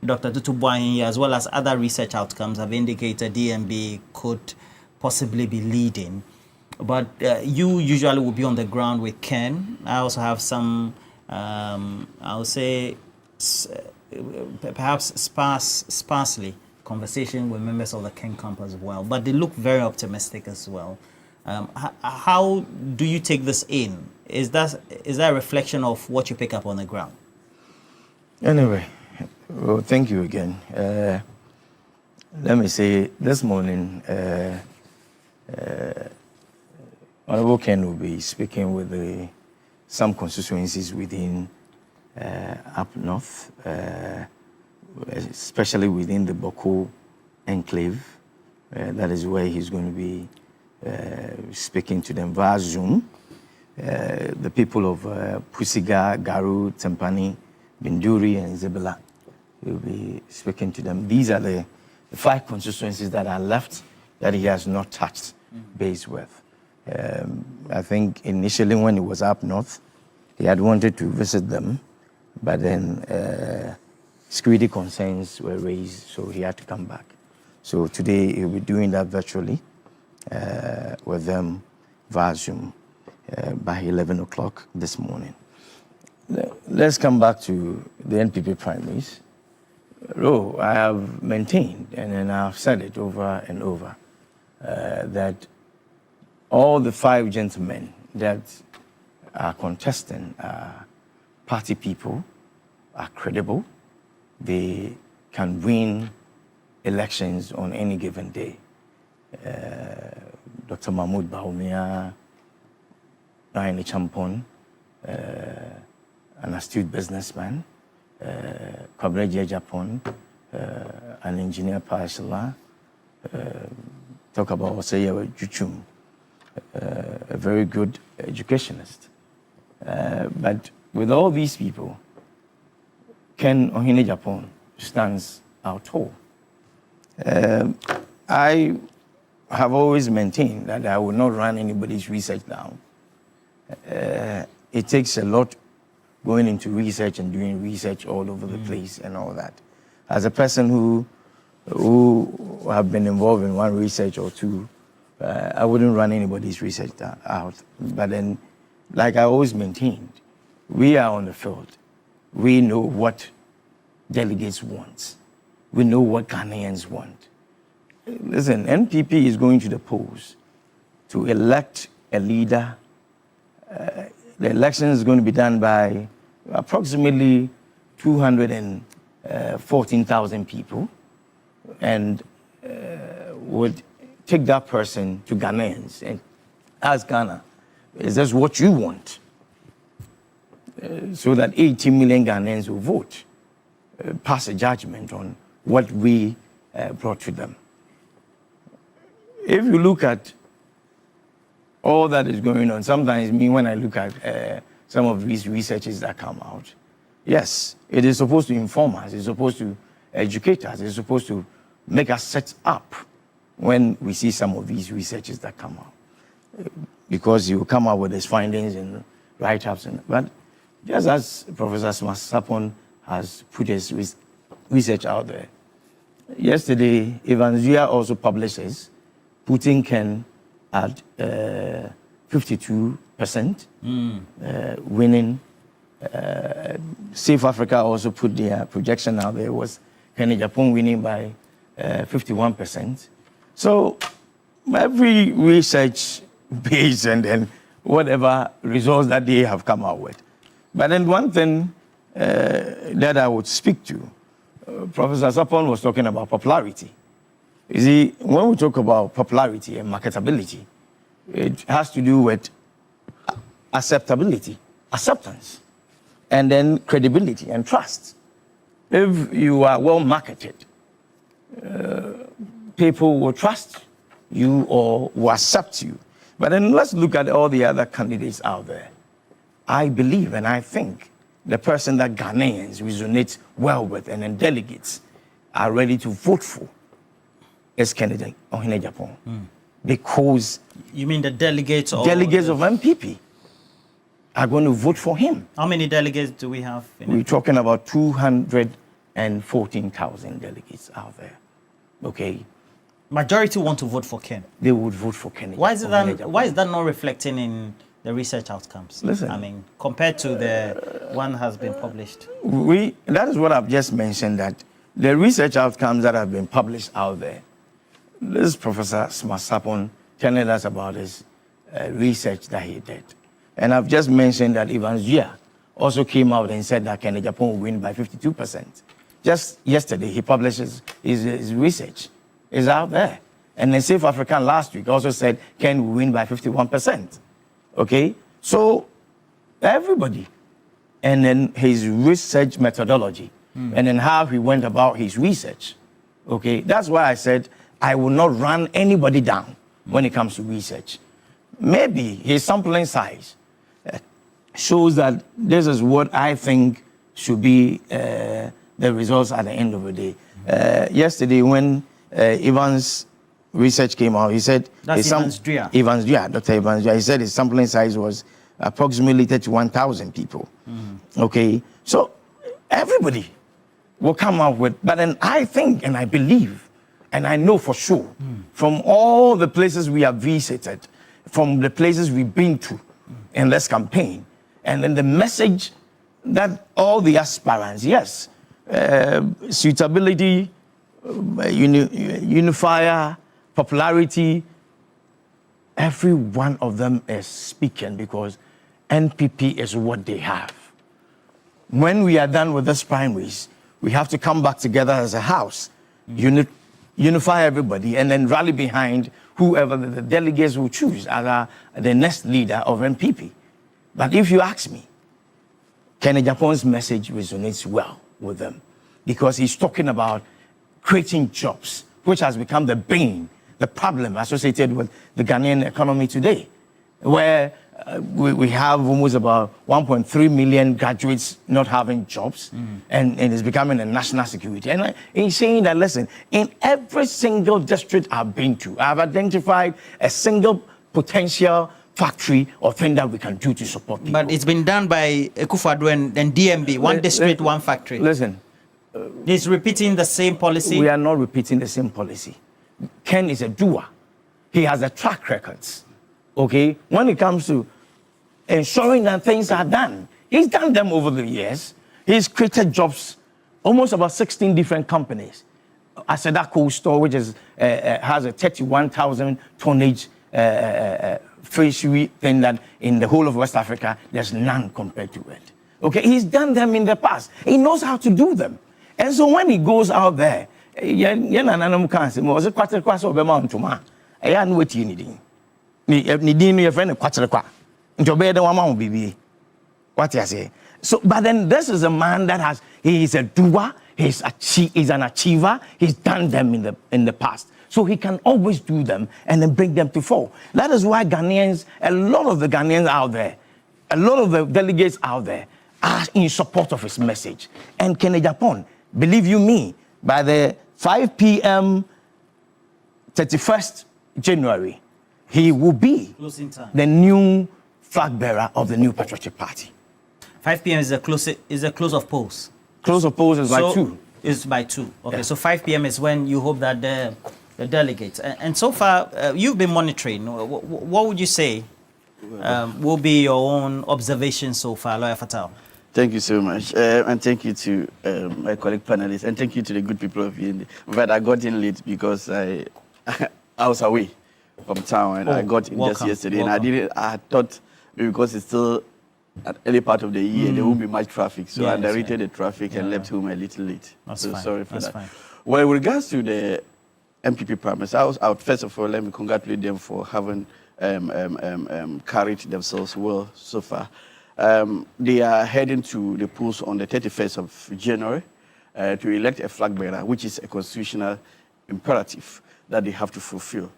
Dr. Tutubuahin, as well as other research outcomes, have indicated DMB could possibly be leading. But you usually will be on the ground with Ken. I also have some, I would say, perhaps sparsely conversation with members of the Ken camp as well. But they look very optimistic as well. How do you take this in? Is that a reflection of what you pick up on the ground? Anyway, well, thank you again. Let me say, this morning, Honorable Ken will be speaking with some constituencies within up north, especially within the Boko enclave. That is where he's going to be speaking to them via Zoom. The people of Pusiga, Garu, Tempani, Binduri, and Zebela will be speaking to them. These are the 5 constituencies that are left that he has not touched base with. I think initially when he was up north, he had wanted to visit them, but then security concerns were raised, so he had to come back. So today he'll be doing that virtually with them via Zoom by 11 o'clock this morning. Let's come back to the NPP primaries. I have maintained, and then I've said it over and over, that all the 5 gentlemen that are contesting are party people, are credible, they can win elections on any given day. Dr. Mahmoud Bawumia, Ryan Champon, an astute businessman, Kwabreje Japon, an engineer Pashala, talk about Oseyewa Juchum, a very good educationist. But with all these people, Ken Ohene Japon stands out tall. I have always maintained that I will not run anybody's research down. It takes a lot going into research and doing research all over the place and all that. As a person who have been involved in one research or two, I wouldn't run anybody's research out. But then, like I always maintained, we are on the field. We know what delegates want. We know what Ghanaians want. Listen, NPP is going to the polls to elect a leader. The election is going to be done by approximately 214,000 people, and would take that person to Ghanaians and ask Ghana, is this what you want? So that 80 million Ghanaians will vote, pass a judgment on what we brought to them. If you look at all that is going on, sometimes when I look at some of these researches that come out, yes, it is supposed to inform us, it's supposed to educate us, it's supposed to make us set up when we see some of these researches that come out. Because you come out with his findings and write-ups, but just as Professor Sapon has put his research out there, yesterday, Evans Zia also publishes putting Ken at 52%, winning. Safe Africa also put their projection out there, was Ken Japon winning by 51%. So every research base and then whatever results that they have come out with. But then one thing that I would speak to, Professor Sapon was talking about popularity. You see, when we talk about popularity and marketability, it has to do with acceptability, acceptance, and then credibility and trust. If you are well marketed, people will trust you or will accept you. But then let's look at all the other candidates out there. I believe and I think the person that Ghanaians resonate well with and then delegates are ready to vote for is candidate Ohene Japon. Because you mean the delegates of NPP are going to vote for him. How many delegates do we have? We're talking about 214,000 delegates out there. Okay. Majority want to vote for Ken. They would vote for Ken. Why is that not reflecting in the research outcomes? Listen, I mean, compared to the one has been published. That is what I've just mentioned, that the research outcomes that have been published out there. This Professor Sapon telling us about his research that he did. And I've just mentioned that Evans Zia also came out and said that Ken Japon will win by 52%. Just yesterday, he published his research. It's out there. And then Safe African last week also said Ken will win by 51%. Okay? So everybody, and then his research methodology, and then how he went about his research. Okay? That's why I said I will not run anybody down when it comes to research. Maybe his sampling size shows that this is what I think should be the results at the end of the day. Yesterday, when Evans' research came out, he said... That's Evans Dria. Dr. Evans Dria. He said his sampling size was approximately 31,000 people. Okay? So everybody will come out with... But then I think and I believe And I know for sure, from all the places we have visited, from the places we've been to in this campaign, and then the message that all the aspirants, yes, suitability, unifier, popularity, every one of them is speaking because NPP is what they have. When we are done with this primaries, we have to come back together as a house, unify everybody, and then rally behind whoever the delegates will choose as the next leader of NPP. But if you ask me, Kenny Japon's message resonates well with them because he's talking about creating jobs, which has become the bane, the problem associated with the Ghanaian economy today, where we have almost about 1.3 million graduates not having jobs, and it's becoming a national security. And he's saying that, listen, in every single district I've been to, I've identified a single potential factory or thing that we can do to support people. But it's been done by Akufo-Addo and DMB, one district, one factory. Listen. He's repeating the same policy. We are not repeating the same policy. Ken is a doer. He has a track record. Okay? When it comes to ensuring that things are done, he's done them over the years. He's created jobs, almost about 16 different companies. Aseda Cold Store, which is, has a 31,000 tonnage fishery thing that in the whole of West Africa, there's none compared to it. Okay? He's done them in the past. He knows how to do them. And so when he goes out there, what you say? So, but then this is a man that he is a doer, he's an achiever, he's done them in the past. So he can always do them and then bring them to fore. That is why Ghanaians, a lot of the Ghanaians out there, a lot of the delegates out there are in support of his message. And Kenny Japan, believe you me, by the 5 p.m. 31st January, he will be the new flag bearer of the new Patriotic Party. 5 p.m. is the close of polls. Close of polls is by 2. It's by 2. Okay, yeah. So 5 p.m. is when you hope that the delegates. And so far, you've been monitoring. What would you say will be your own observation so far, Lawyer Fatal? Thank you so much. And thank you to my colleague panelists. And thank you to the good people of Yindi. But I got in late because I was away from town. And I got in just yesterday. Welcome. And I thought because it's still at early part of the year, there won't be much traffic. So I underrated the traffic and left home a little late. That's so fine. sorry for that. Fine. Well, with regards to the NPP primaries, I would first of all, let me congratulate them for having carried themselves well so far. They are heading to the polls on the 31st of January to elect a flag bearer, which is a constitutional imperative that they have to fulfill.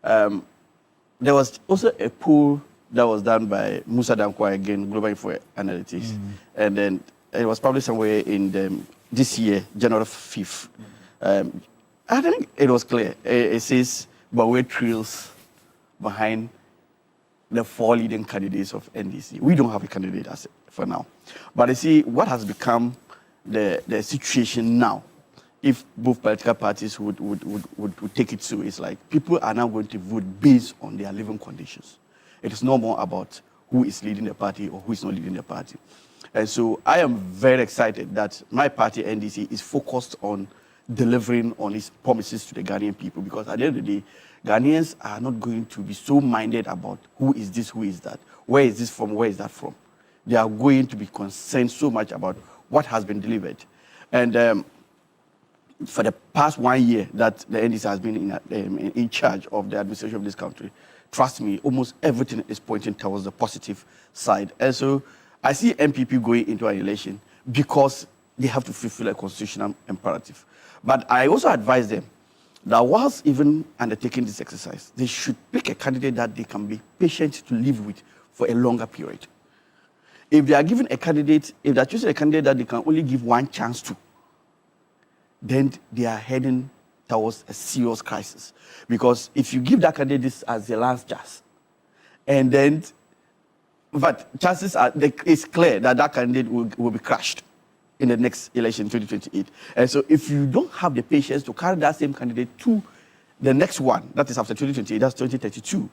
There was also a poll that was done by Musa Dankwa, again, Global Info Analytics, and then it was published somewhere in this year, January 5th. I think it was clear. It says, but we're trails behind the 4 leading candidates of NDC. We don't have a candidate for now. But you see, what has become the situation now, if both political parties would take it so, it's like people are now going to vote based on their living conditions. It is no more about who is leading the party or who is not leading the party. And so I am very excited that my party, NDC, is focused on delivering on its promises to the Ghanaian people, because at the end of the day, Ghanaians are not going to be so minded about who is this, who is that, where is this from, where is that from. They are going to be concerned so much about what has been delivered. And for the past 1 year that the NDC has been in charge of the administration of this country, trust me, almost everything is pointing towards the positive side. And so I see NPP going into an election because they have to fulfill a constitutional imperative. But I also advise them that whilst even undertaking this exercise, they should pick a candidate that they can be patient to live with for a longer period. If they are given a candidate, if they are choosing a candidate that they can only give one chance to, then they are heading towards a serious crisis. Because if you give that candidate this as the last chance, and then, but chances are, it's clear that that candidate will be crushed. in the next election, 2028. And so if you don't have the patience to carry that same candidate to the next one, that is after 2028, that's 2032,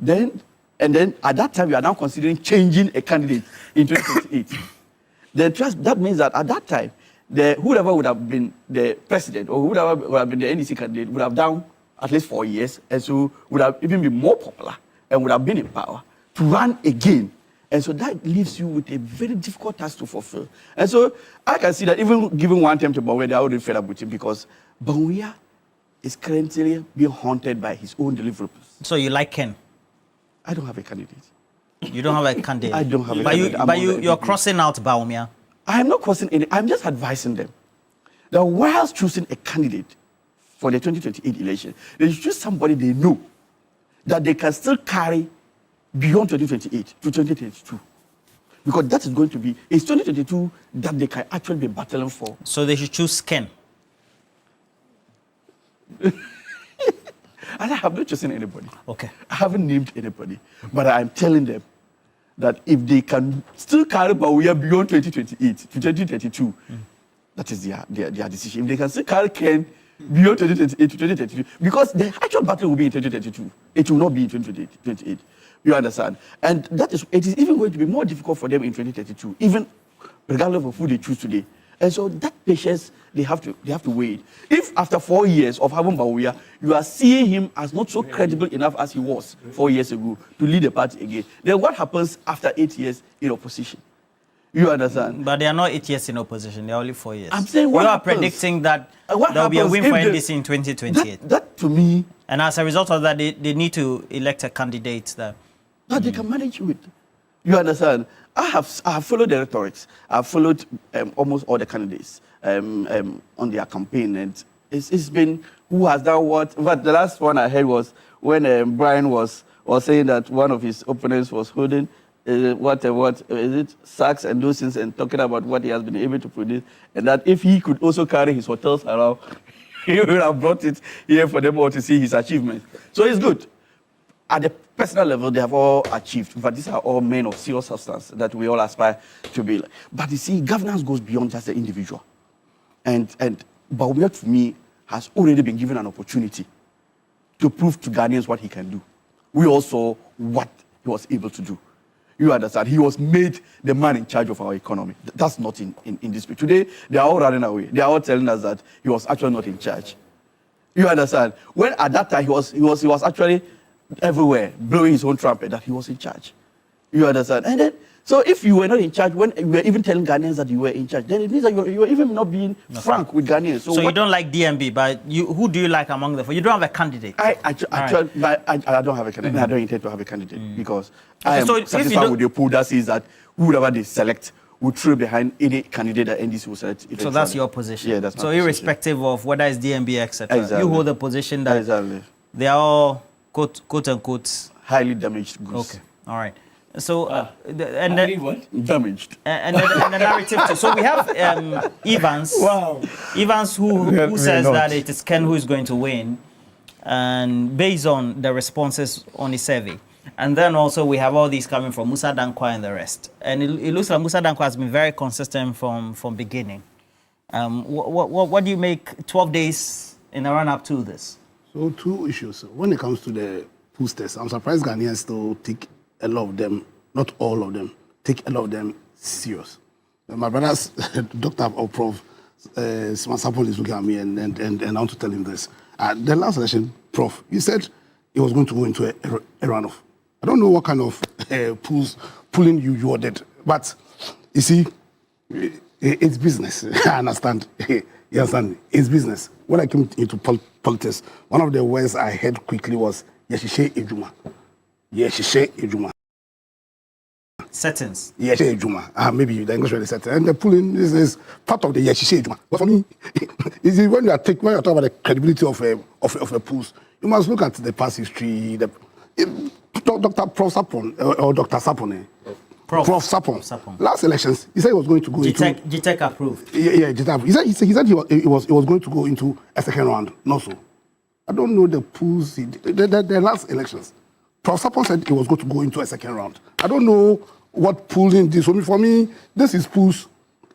then at that time, you are now considering changing a candidate in 2028. That means that at that time, whoever would have been the president or whoever would have been the NDC candidate would have done at least 4 years, and so would have even been more popular and would have been in power to run again. And so that leaves you with a very difficult task to fulfill. And so I can see that even giving one term to Bawumia, they are already fed up with him because Bawumia is currently being haunted by his own deliverables. So you like Ken? I don't have a candidate. You don't have a candidate? I don't have a candidate. But you're crossing out Bawumia? I am not crossing any. I'm just advising them that whilst choosing a candidate for the 2028 election, they should choose somebody they know that they can still carry beyond 2028 to 2032. Because that is going to be, it's 2022 that they can actually be battling for. So they should choose Ken? I have not chosen anybody. Okay. I haven't named anybody. But I'm telling them that if they can still carry Bawumia beyond 2028 to 2032, that is their decision. If they can still carry Ken beyond 2028 to 2032, because the actual battle will be in 2032. It will not be in 2028. You understand? And it is even going to be more difficult for them in 2032, even regardless of who they choose today. And so that patience, they have to wait. If after 4 years of having Bawumia, you are seeing him as not so credible enough as he was 4 years ago to lead the party again, then what happens after 8 years in opposition? You understand? But they are not 8 years in opposition, they are only 4 years. I'm saying what you are happens? Predicting that there will be a win for NDC in 2028. That to me... And as a result of that, they need to elect a candidate that they can manage with. You understand? I have followed the rhetorics. I've followed almost all the candidates on their campaign, and it's been who has done what. But the last one I heard was when Brian was saying that one of his opponents was holding what is it, sacks and those things, and talking about what he has been able to produce, and that if he could also carry his hotels around, he would have brought it here for them all to see his achievements. So it's good. At the personal level, they have all achieved, but these are all men of serious substance that we all aspire to be like. But you see, governance goes beyond just the individual. And Bawumia, to me, has already been given an opportunity to prove to Ghanaians what he can do. We all saw what he was able to do. You understand? He was made the man in charge of our economy. That's not in dispute. Today, they are all running away. They are all telling us that he was actually not in charge. You understand? When at that time, he was actually everywhere, blowing his own trumpet that he was in charge. You understand? And then, so if you were not in charge, when you were even telling Ghanaians that you were in charge, then it means that you were even not being frank with Ghanaians. So you don't like DMB, but who do you like among the four? You don't have a candidate. I don't have a candidate. I don't intend to have a candidate because I am satisfied with the poll that says that whoever they select will trail behind any candidate that NDC will select. So that's your position. Yeah, that's my so position. Irrespective of whether it's DMB, etc., exactly. you hold a position that they are all quote unquote highly damaged goods. Okay, all right. So damaged. And the narrative too. So we have Evans. Wow. Evans who says that it is Ken who is going to win, and based on the responses on his survey. And then also we have all these coming from Musa Dankwa and the rest. And it looks like Musa Dankwa has been very consistent from beginning. What do you make 12 days in the run-up to this? So two issues. When it comes to the posters, I'm surprised Ghanaians still take a lot of them, not all of them, take a lot of them serious. My brother's doctor or Prof. Sapon is looking at me and I want to tell him this. The last election, Prof, he said he was going to go into a runoff. I don't know what kind of pulling you ordered, but you see, it's business. I understand. You understand? It's business. When I came into politics, one of the words I heard quickly was Yeshishe Ejuma. Yeshishe Ejuma. Settings. Yeshishe Ejuma. Maybe the English word is setting. And the pulling is part of the Yeshishe Ejuma. But for me, when you are talking about the credibility of a pulse, you must look at the past history. Dr. Prof. Sapon or Dr. Sapon. Prof. Sapon. Last elections, he said he was going to go into... GTEC approved. Yeah, GTEC approved. He said he was going to go into a second round. Not so. I don't know the polls. The last elections, Prof. Sapon said he was going to go into a second round. I don't know what polling this. For me, this is polls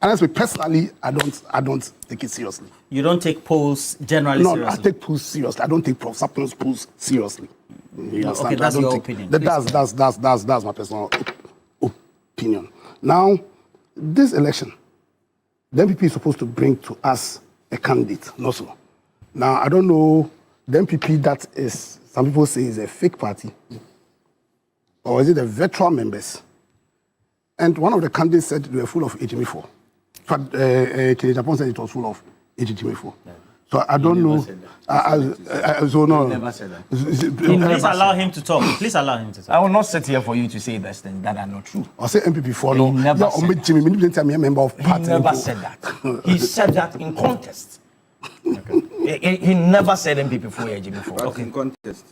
honestly, personally, I don't take it seriously. You don't take polls generally No, seriously? I take polls seriously. I don't take Prof. Sapno's polls seriously. You Okay, understand? that's I don't your take- opinion. That's my personal opinion. Now, this election, the NPP is supposed to bring to us a candidate, not so. Now, I don't know, the NPP that is, some people say is a fake party, or is it the virtual members? And one of the candidates said they were full of HME4. In fact, Kennedy Japan said it was full of HME4. So I don't know. So no. He never said that. Please allow him to talk. Please allow him to talk. I will not sit here for you to say these things that are not true. I say NPP follow. He never said that. Jimmy, I'm a member of He party. never said that. He said that in contest. He never said MPP for AG before. Okay. In contest.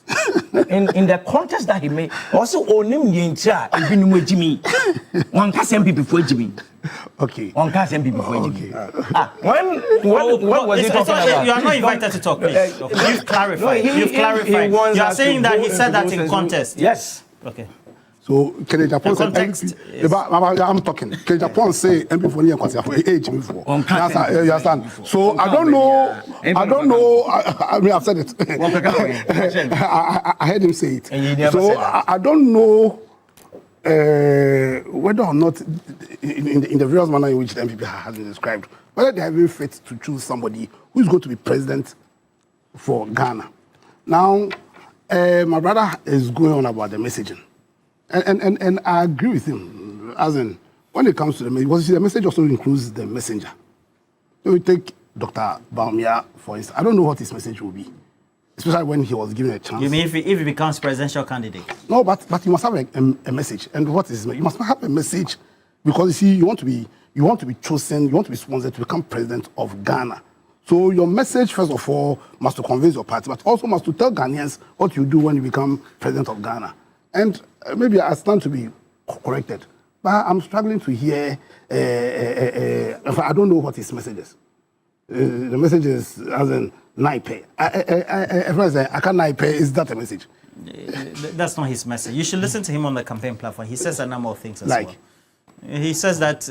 In the contest that he made, also onim yincha ebinum Jimmy. One cast MPP for Jimmy. Okay. One cast MPP for Jimmy. When was he talking about? You are not invited to talk, please. Okay. You've clarified. No, You've clarified. wants You are us saying to that go he said into that those in things. contest. Yes. Okay. So Kennedy Japan said context NPP. is- I'm talking. Kennedy Japan say NPP for near consider for HME for. On cast You understand? So I don't know. I mean, I've said it. I heard him say it. And you never So said that. I don't know whether or not in the various manner in which the NPP has been described, whether they have been fit to choose somebody who is going to be president for Ghana. Now, my brother is going on about the messaging. And I agree with him, as in, when it comes to the message, because you see, the message also includes the messenger. So we take Dr. Baumia, for instance. I don't know what his message will be, especially when he was given a chance. You mean if he becomes presidential candidate? No, but you must have a message. And what is it? You must have a message, because you see, you want to be chosen, you want to be sponsored to become president of Ghana. So your message, first of all, must to convince your party, but also must to tell Ghanaians what you do when you become president of Ghana. And maybe I stand to be corrected, but I'm struggling to hear. I don't know what his message is. The message is as in Naipe. I can't Naipe. Is that a message? That's not his message. You should listen to him on the campaign platform. He says a number of things as Like? well. He says that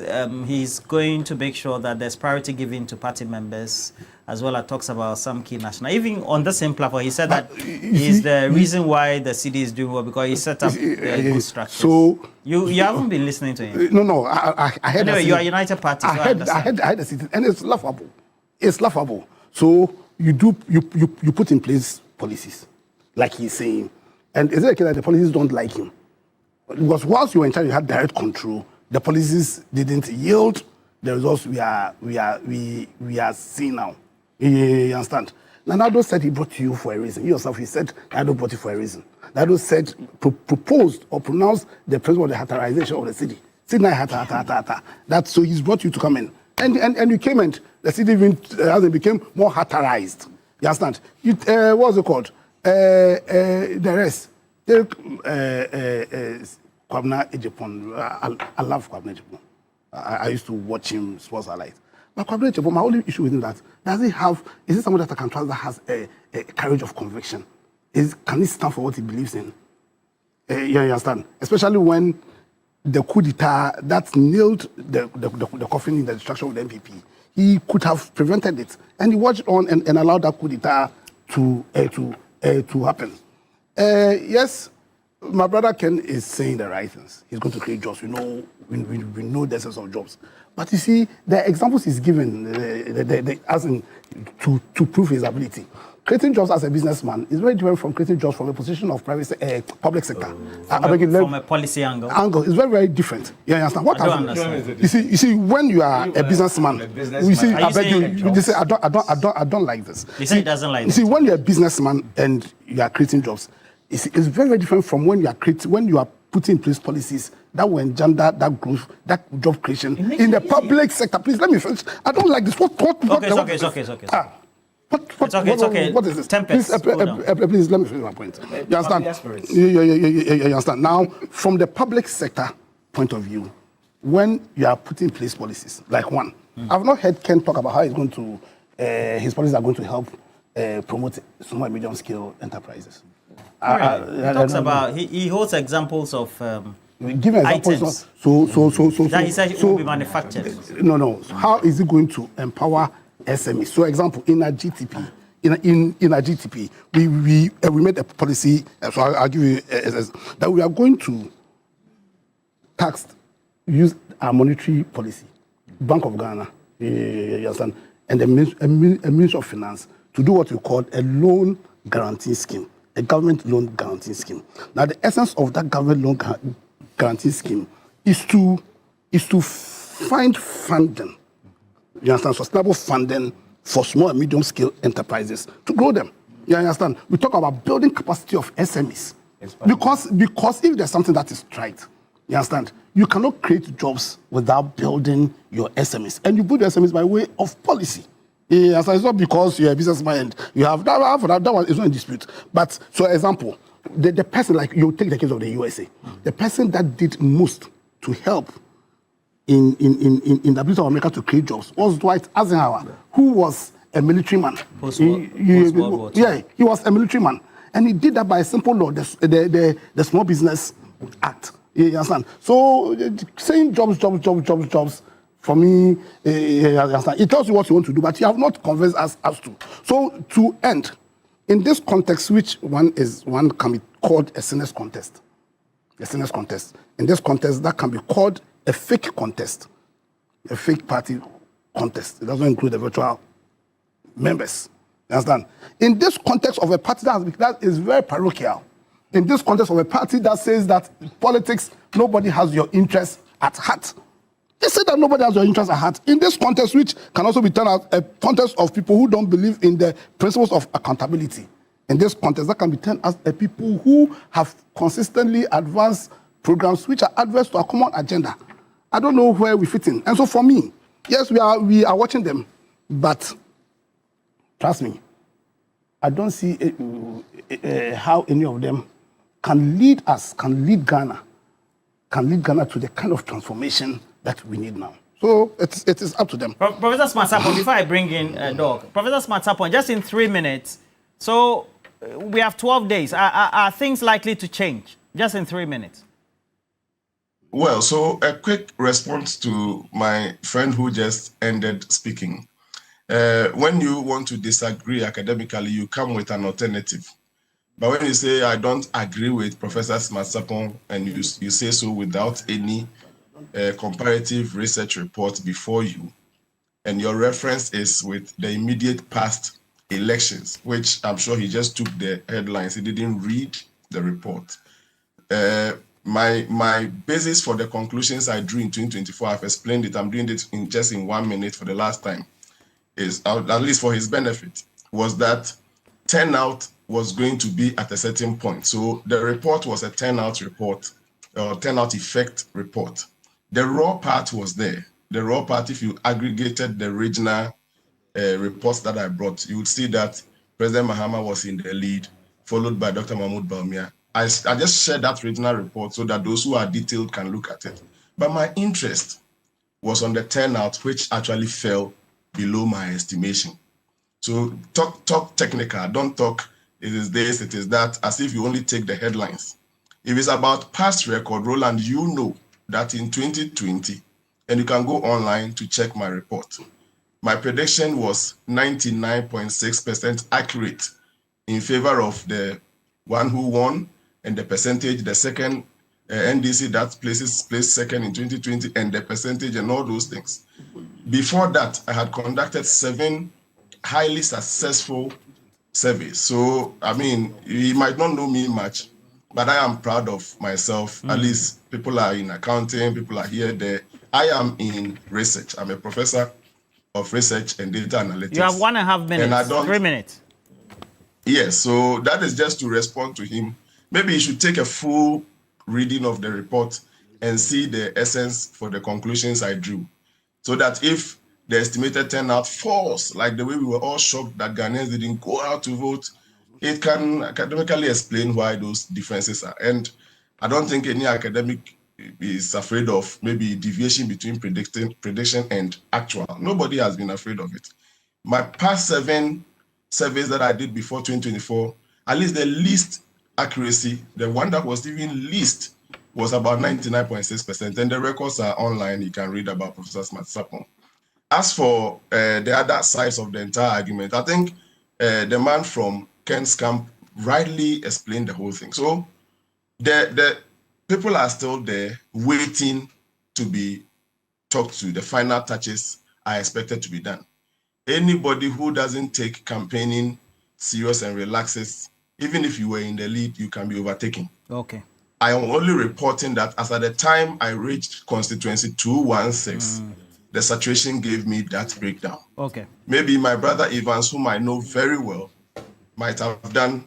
he's going to make sure that there's priority given to party members, as well as talks about some key national. Even on the same platform, he said that he's the reason why the city is doing well, because he set up good structures. So you haven't been listening to him. No. I heard. Anyway, you are United Party. So I understand. I heard the city, and it's laughable. It's laughable. So you put in place policies, like he's saying, and is it okay that the policies don't like him? Because whilst you were in charge, you had direct control. The policies didn't yield the results we are seeing now. You understand? Nado said he brought you for a reason. You yourself, he said Nado brought you for a reason. Nado said, proposed or pronounced the principle of the Hattarization of the city. City Hatta. That's so he's brought you to come in. And you came and the city even as it became more Hattarized. You understand? What's it called? The rest. Kwabena Ejepon. I love Kwabena Ejepon. I used to watch him Sports Highlights. But Kwabena Ejepon, my only issue with him is it someone that I can trust that has a courage of conviction? Can he stand for what he believes in? You understand? Especially when the coup d'etat that nailed the coffin in the destruction of the NPP, he could have prevented it. And he watched on and allowed that coup d'etat to happen. Yes, my brother Ken is saying the right things. He's going to create jobs. We know the essence of jobs. But you see, the examples he's given, as in to prove his ability. Creating jobs as a businessman is very different from creating jobs from a position of public sector. From a policy angle. It's very, very different. You understand? I don't understand. You see, when you are a businessman, you see, Are you saying- you say, I don't like this. He said he doesn't like You see, this. when you're a businessman and you are creating jobs, it's very, very different from when you are putting in place policies that will engender that growth, that job creation in the public sector. Please let me finish. I don't like this. It's okay. It's okay. What is this? Tempest, Please let me finish my point. You understand? You understand? Now, from the public sector point of view, when you are putting in place policies, like one, I've not heard Ken talk about how he's going to, his policies are going to help promote small and medium scale enterprises. He talks about, he holds examples of Give an example. Items. That he said it will be manufactured. No. How is it going to empower SMEs? So, example, in a GTP, in a GTP, we made a policy. So I'll give you that we are going to use our monetary policy, Bank of Ghana, you understand, and the Ministry of Finance to do what we call a loan guarantee scheme, a government loan guarantee scheme. Now, the essence of that government loan guarantee scheme is to find funding, you understand, sustainable funding for small and medium scale enterprises to grow them. You understand? We talk about building capacity of SMEs because if there's something that is right, you understand, you cannot create jobs without building your SMEs, and you build your SMEs by way of policy. Yes, it's not because you're a business mind. You have that one is not in dispute. But so, example, the person, like you take the case of the USA, the person that did most to help in the ability of America to create jobs was Dwight Eisenhower, who was a military man. Post-World War II. Yeah, he was a military man, and he did that by a simple law, the Small Business Act. You understand? So saying jobs. For me, it tells you what you want to do, but you have not convinced us as to. So to end, in this context, which one can be called a sinners contest. A sinners contest. In this contest, that can be called a fake contest, a fake party contest. It doesn't include the virtual members. You understand? In this context of a party that is very parochial, in this context of a party that says that politics, nobody has your interest at heart. They say that nobody has your interest at heart. In this context, which can also be turned out a context of people who don't believe in the principles of accountability. In this context, that can be turned as a people who have consistently advanced programs which are adverse to our common agenda. I don't know where we fit in. And so for me, yes, we are watching them, but trust me, I don't see how any of them can lead Ghana to the kind of transformation that we need now. So it is up to them. Professor Smartapon, before I bring in Doc, Professor Smartapon, just in 3 minutes. So we have 12 days. Are things likely to change? Just in 3 minutes. Well, so a quick response to my friend who just ended speaking. When you want to disagree academically, you come with an alternative. But when you say, I don't agree with Professor Smartapon, and you say so without any comparative research report before you, and your reference is with the immediate past elections, which I'm sure he just took the headlines, he didn't read the report. My basis for the conclusions I drew in 2024, I've explained it, I'm doing it just in 1 minute for the last time, is at least for his benefit, was that turnout was going to be at a certain point. So the report was a turnout report, or turnout effect report. The raw part was there. The raw part, if you aggregated the regional reports that I brought, you would see that President Mahama was in the lead, followed by Dr. Mahmoud Bawumia. I just shared that regional report so that those who are detailed can look at it. But my interest was on the turnout, which actually fell below my estimation. So talk technical, don't talk it is this, it is that, as if you only take the headlines. If it's about past record, Roland, you know that in 2020, and you can go online to check my report, my prediction was 99.6% accurate in favor of the one who won, and the percentage, the second NDC that placed second in 2020, and the percentage and all those things. Before that, I had conducted 7 highly successful surveys. So, I mean, you might not know me much, but I am proud of myself. At least people are in accounting, people are here, there. I am in research. I'm a professor of research and data analytics. You have 1.5 minutes, and I don't, 3 minutes. Yes, so that is just to respond to him. Maybe you should take a full reading of the report and see the essence for the conclusions I drew. So that if the estimated turnout falls, like the way we were all shocked that Ghanaians didn't go out to vote, it can academically explain why those differences are. And I don't think any academic is afraid of maybe deviation between prediction and actual. Nobody has been afraid of it. My past 7 surveys that I did before 2024, at least the least accuracy, the one that was even least, was about 99.6%. And the records are online. You can read about Professor Sapon. As for the other sides of the entire argument, I think the man from Ken's camp rightly explained the whole thing. So the people are still there waiting to be talked to. The final touches are expected to be done. Anybody who doesn't take campaigning serious and relaxes, even if you were in the lead, you can be overtaken. Okay. I am only reporting that as at the time I reached constituency 216, the saturation gave me that breakdown. Okay. Maybe my brother Evans, whom I know very well, might have done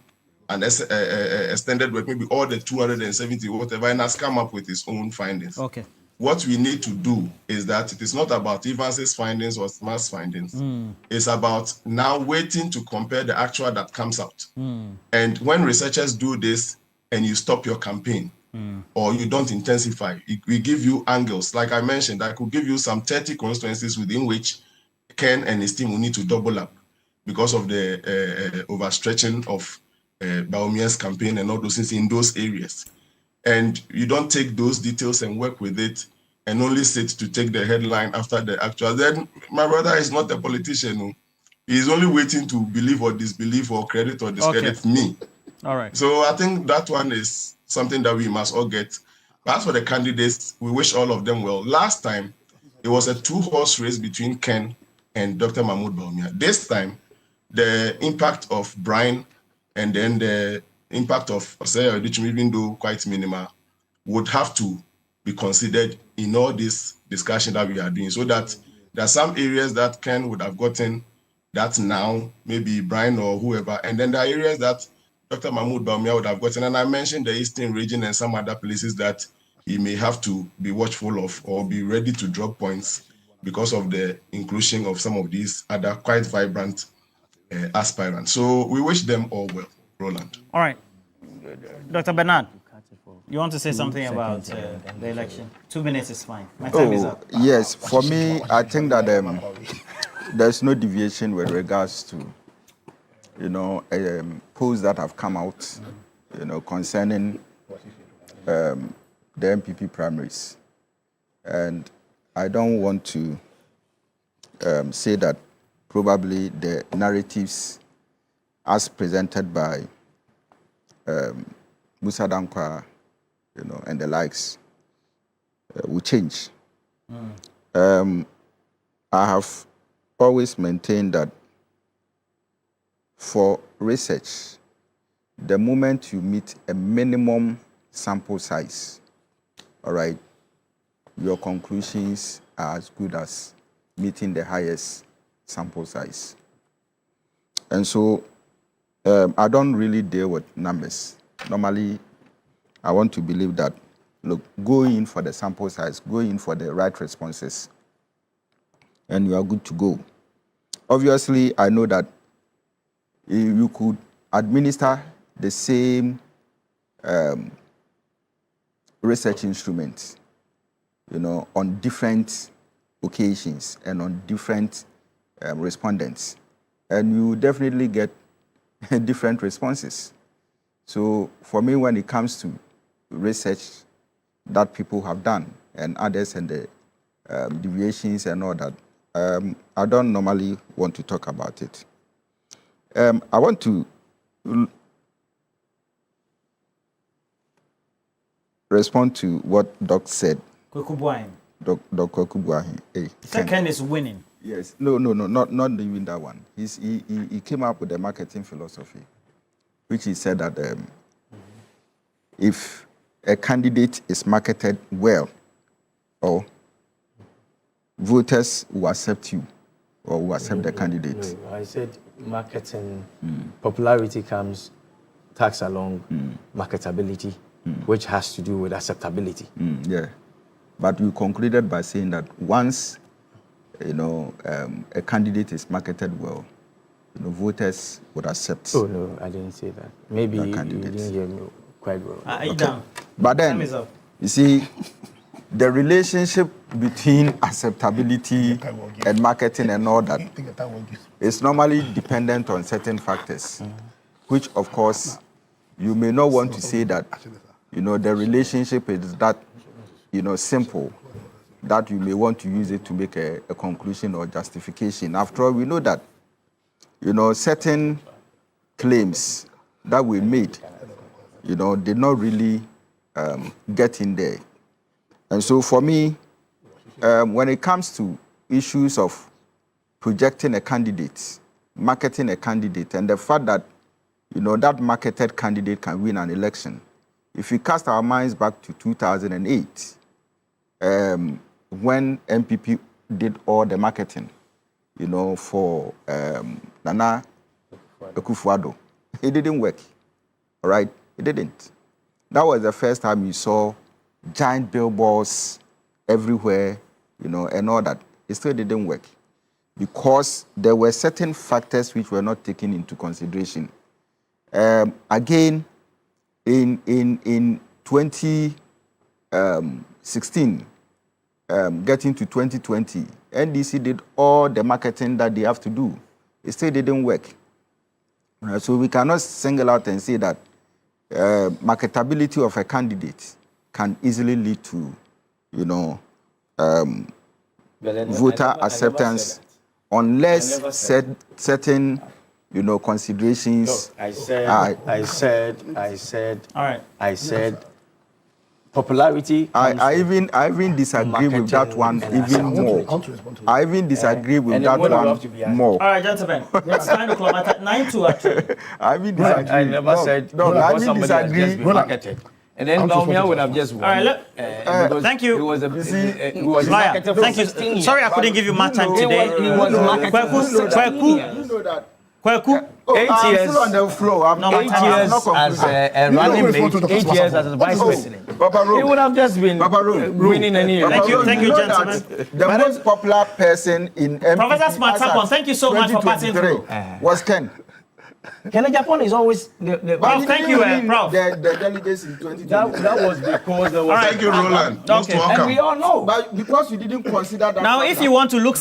an extended work, maybe all the 270, whatever, and has come up with his own findings. Okay. What we need to do is that it is not about Evans's findings or Smart's findings. It's about now waiting to compare the actual that comes out. And when researchers do this and you stop your campaign or you don't intensify, we give you angles. Like I mentioned, I could give you some 30 constituencies within which Ken and his team will need to double up because of the overstretching of Baumia's campaign and all those things in those areas. And you don't take those details and work with it and only sit to take the headline after the actual. Then my brother is not a politician. He's only waiting to believe or disbelieve or credit or discredit me. All right. So I think that one is something that we must all get. But as for the candidates, we wish all of them well. Last time, it was a two-horse race between Ken and Dr. Mahmoud Bawumia. This time, the impact of Brian and then the impact of Osei Odichim, even though quite minimal, would have to be considered in all this discussion that we are doing, so that there are some areas that Ken would have gotten that now, maybe Brian or whoever, and then there are areas that Dr. Mahmoud Bawumia would have gotten. And I mentioned the Eastern region and some other places that he may have to be watchful of or be ready to drop points because of the inclusion of some of these other quite vibrant aspirants. So we wish them all well. Roland. All right. Dr. Bernard, you want to say something about the election? 2 minutes is fine. My time is up. Yes. For me, I think that there's no deviation with regards to, polls that have come out, concerning the NPP primaries. And I don't want to say that probably the narratives as presented by Musa Dankwa, and the likes, will change. I have always maintained that for research, the moment you meet a minimum sample size, all right, your conclusions are as good as meeting the highest sample size. And so I don't really deal with numbers. Normally, I want to believe that, look, go in for the sample size, go in for the right responses, and you are good to go. Obviously, I know that you could administer the same research instruments, on different occasions and on different respondents, and you definitely get different responses. So for me, when it comes to research that people have done and others and the deviations and all that, I don't normally want to talk about it. I want to respond to what Doc said. Doc Kwekubuahin. Hey, Ken is winning. Yes. No, not even that one. He came up with a marketing philosophy, which he said that if a candidate is marketed well, or voters will accept you, or will accept the candidate. No, I said marketing, popularity tags along marketability, which has to do with acceptability. Yeah. But you concluded by saying that once a candidate is marketed well, voters would accept. Oh no, I didn't say that. Maybe you didn't hear me quite well. Are you done? But then, you see, the relationship between acceptability and marketing and all that is normally dependent on certain factors, which of course you may not want to say that the relationship is that, simple, that you may want to use it to make a conclusion or justification. After all, we know that, certain claims that were made, did not really get in there. And so for me, when it comes to issues of projecting a candidate, marketing a candidate, and the fact that, that marketed candidate can win an election, if we cast our minds back to 2008, when NPP did all the marketing, for Nana Akufo-Addo, it didn't work, all right? It didn't. That was the first time you saw giant billboards everywhere, and all that. It still didn't work because there were certain factors which were not taken into consideration. Again, in 2016, getting to 2020, NDC did all the marketing that they have to do. It still didn't work. So we cannot single out and say that marketability of a candidate can easily lead to, voter acceptance unless certain, considerations. I said, popularity. I even disagree with that one even more. I even disagree with that one more. All right, gentlemen, it's 9 o'clock. At 9:02 actually. I even disagree. I never said I even disagree. Marketed. And then Baumia would have just won. All right, thank you. It was a Thank you. 16 years. Sorry, I couldn't give you more time today. He was marketed for 16 years. Kweku. 8 I'm years. still on the floor. I'm No, not, 8 I'm years not as a running mate, 8 years as a vice president. Papa He would have just been winning any election. Thank you, gentlemen. The most popular person in MPP Professor Smartakon, thank you so much for passing through. Was Ken. Kenneth Japan is always the Prof, thank you, Prof. The delegates in 2020. that was because there was All right. Thank you, Roland. Most Okay. welcome. and we all know. But because you didn't consider that. Now, if you want to look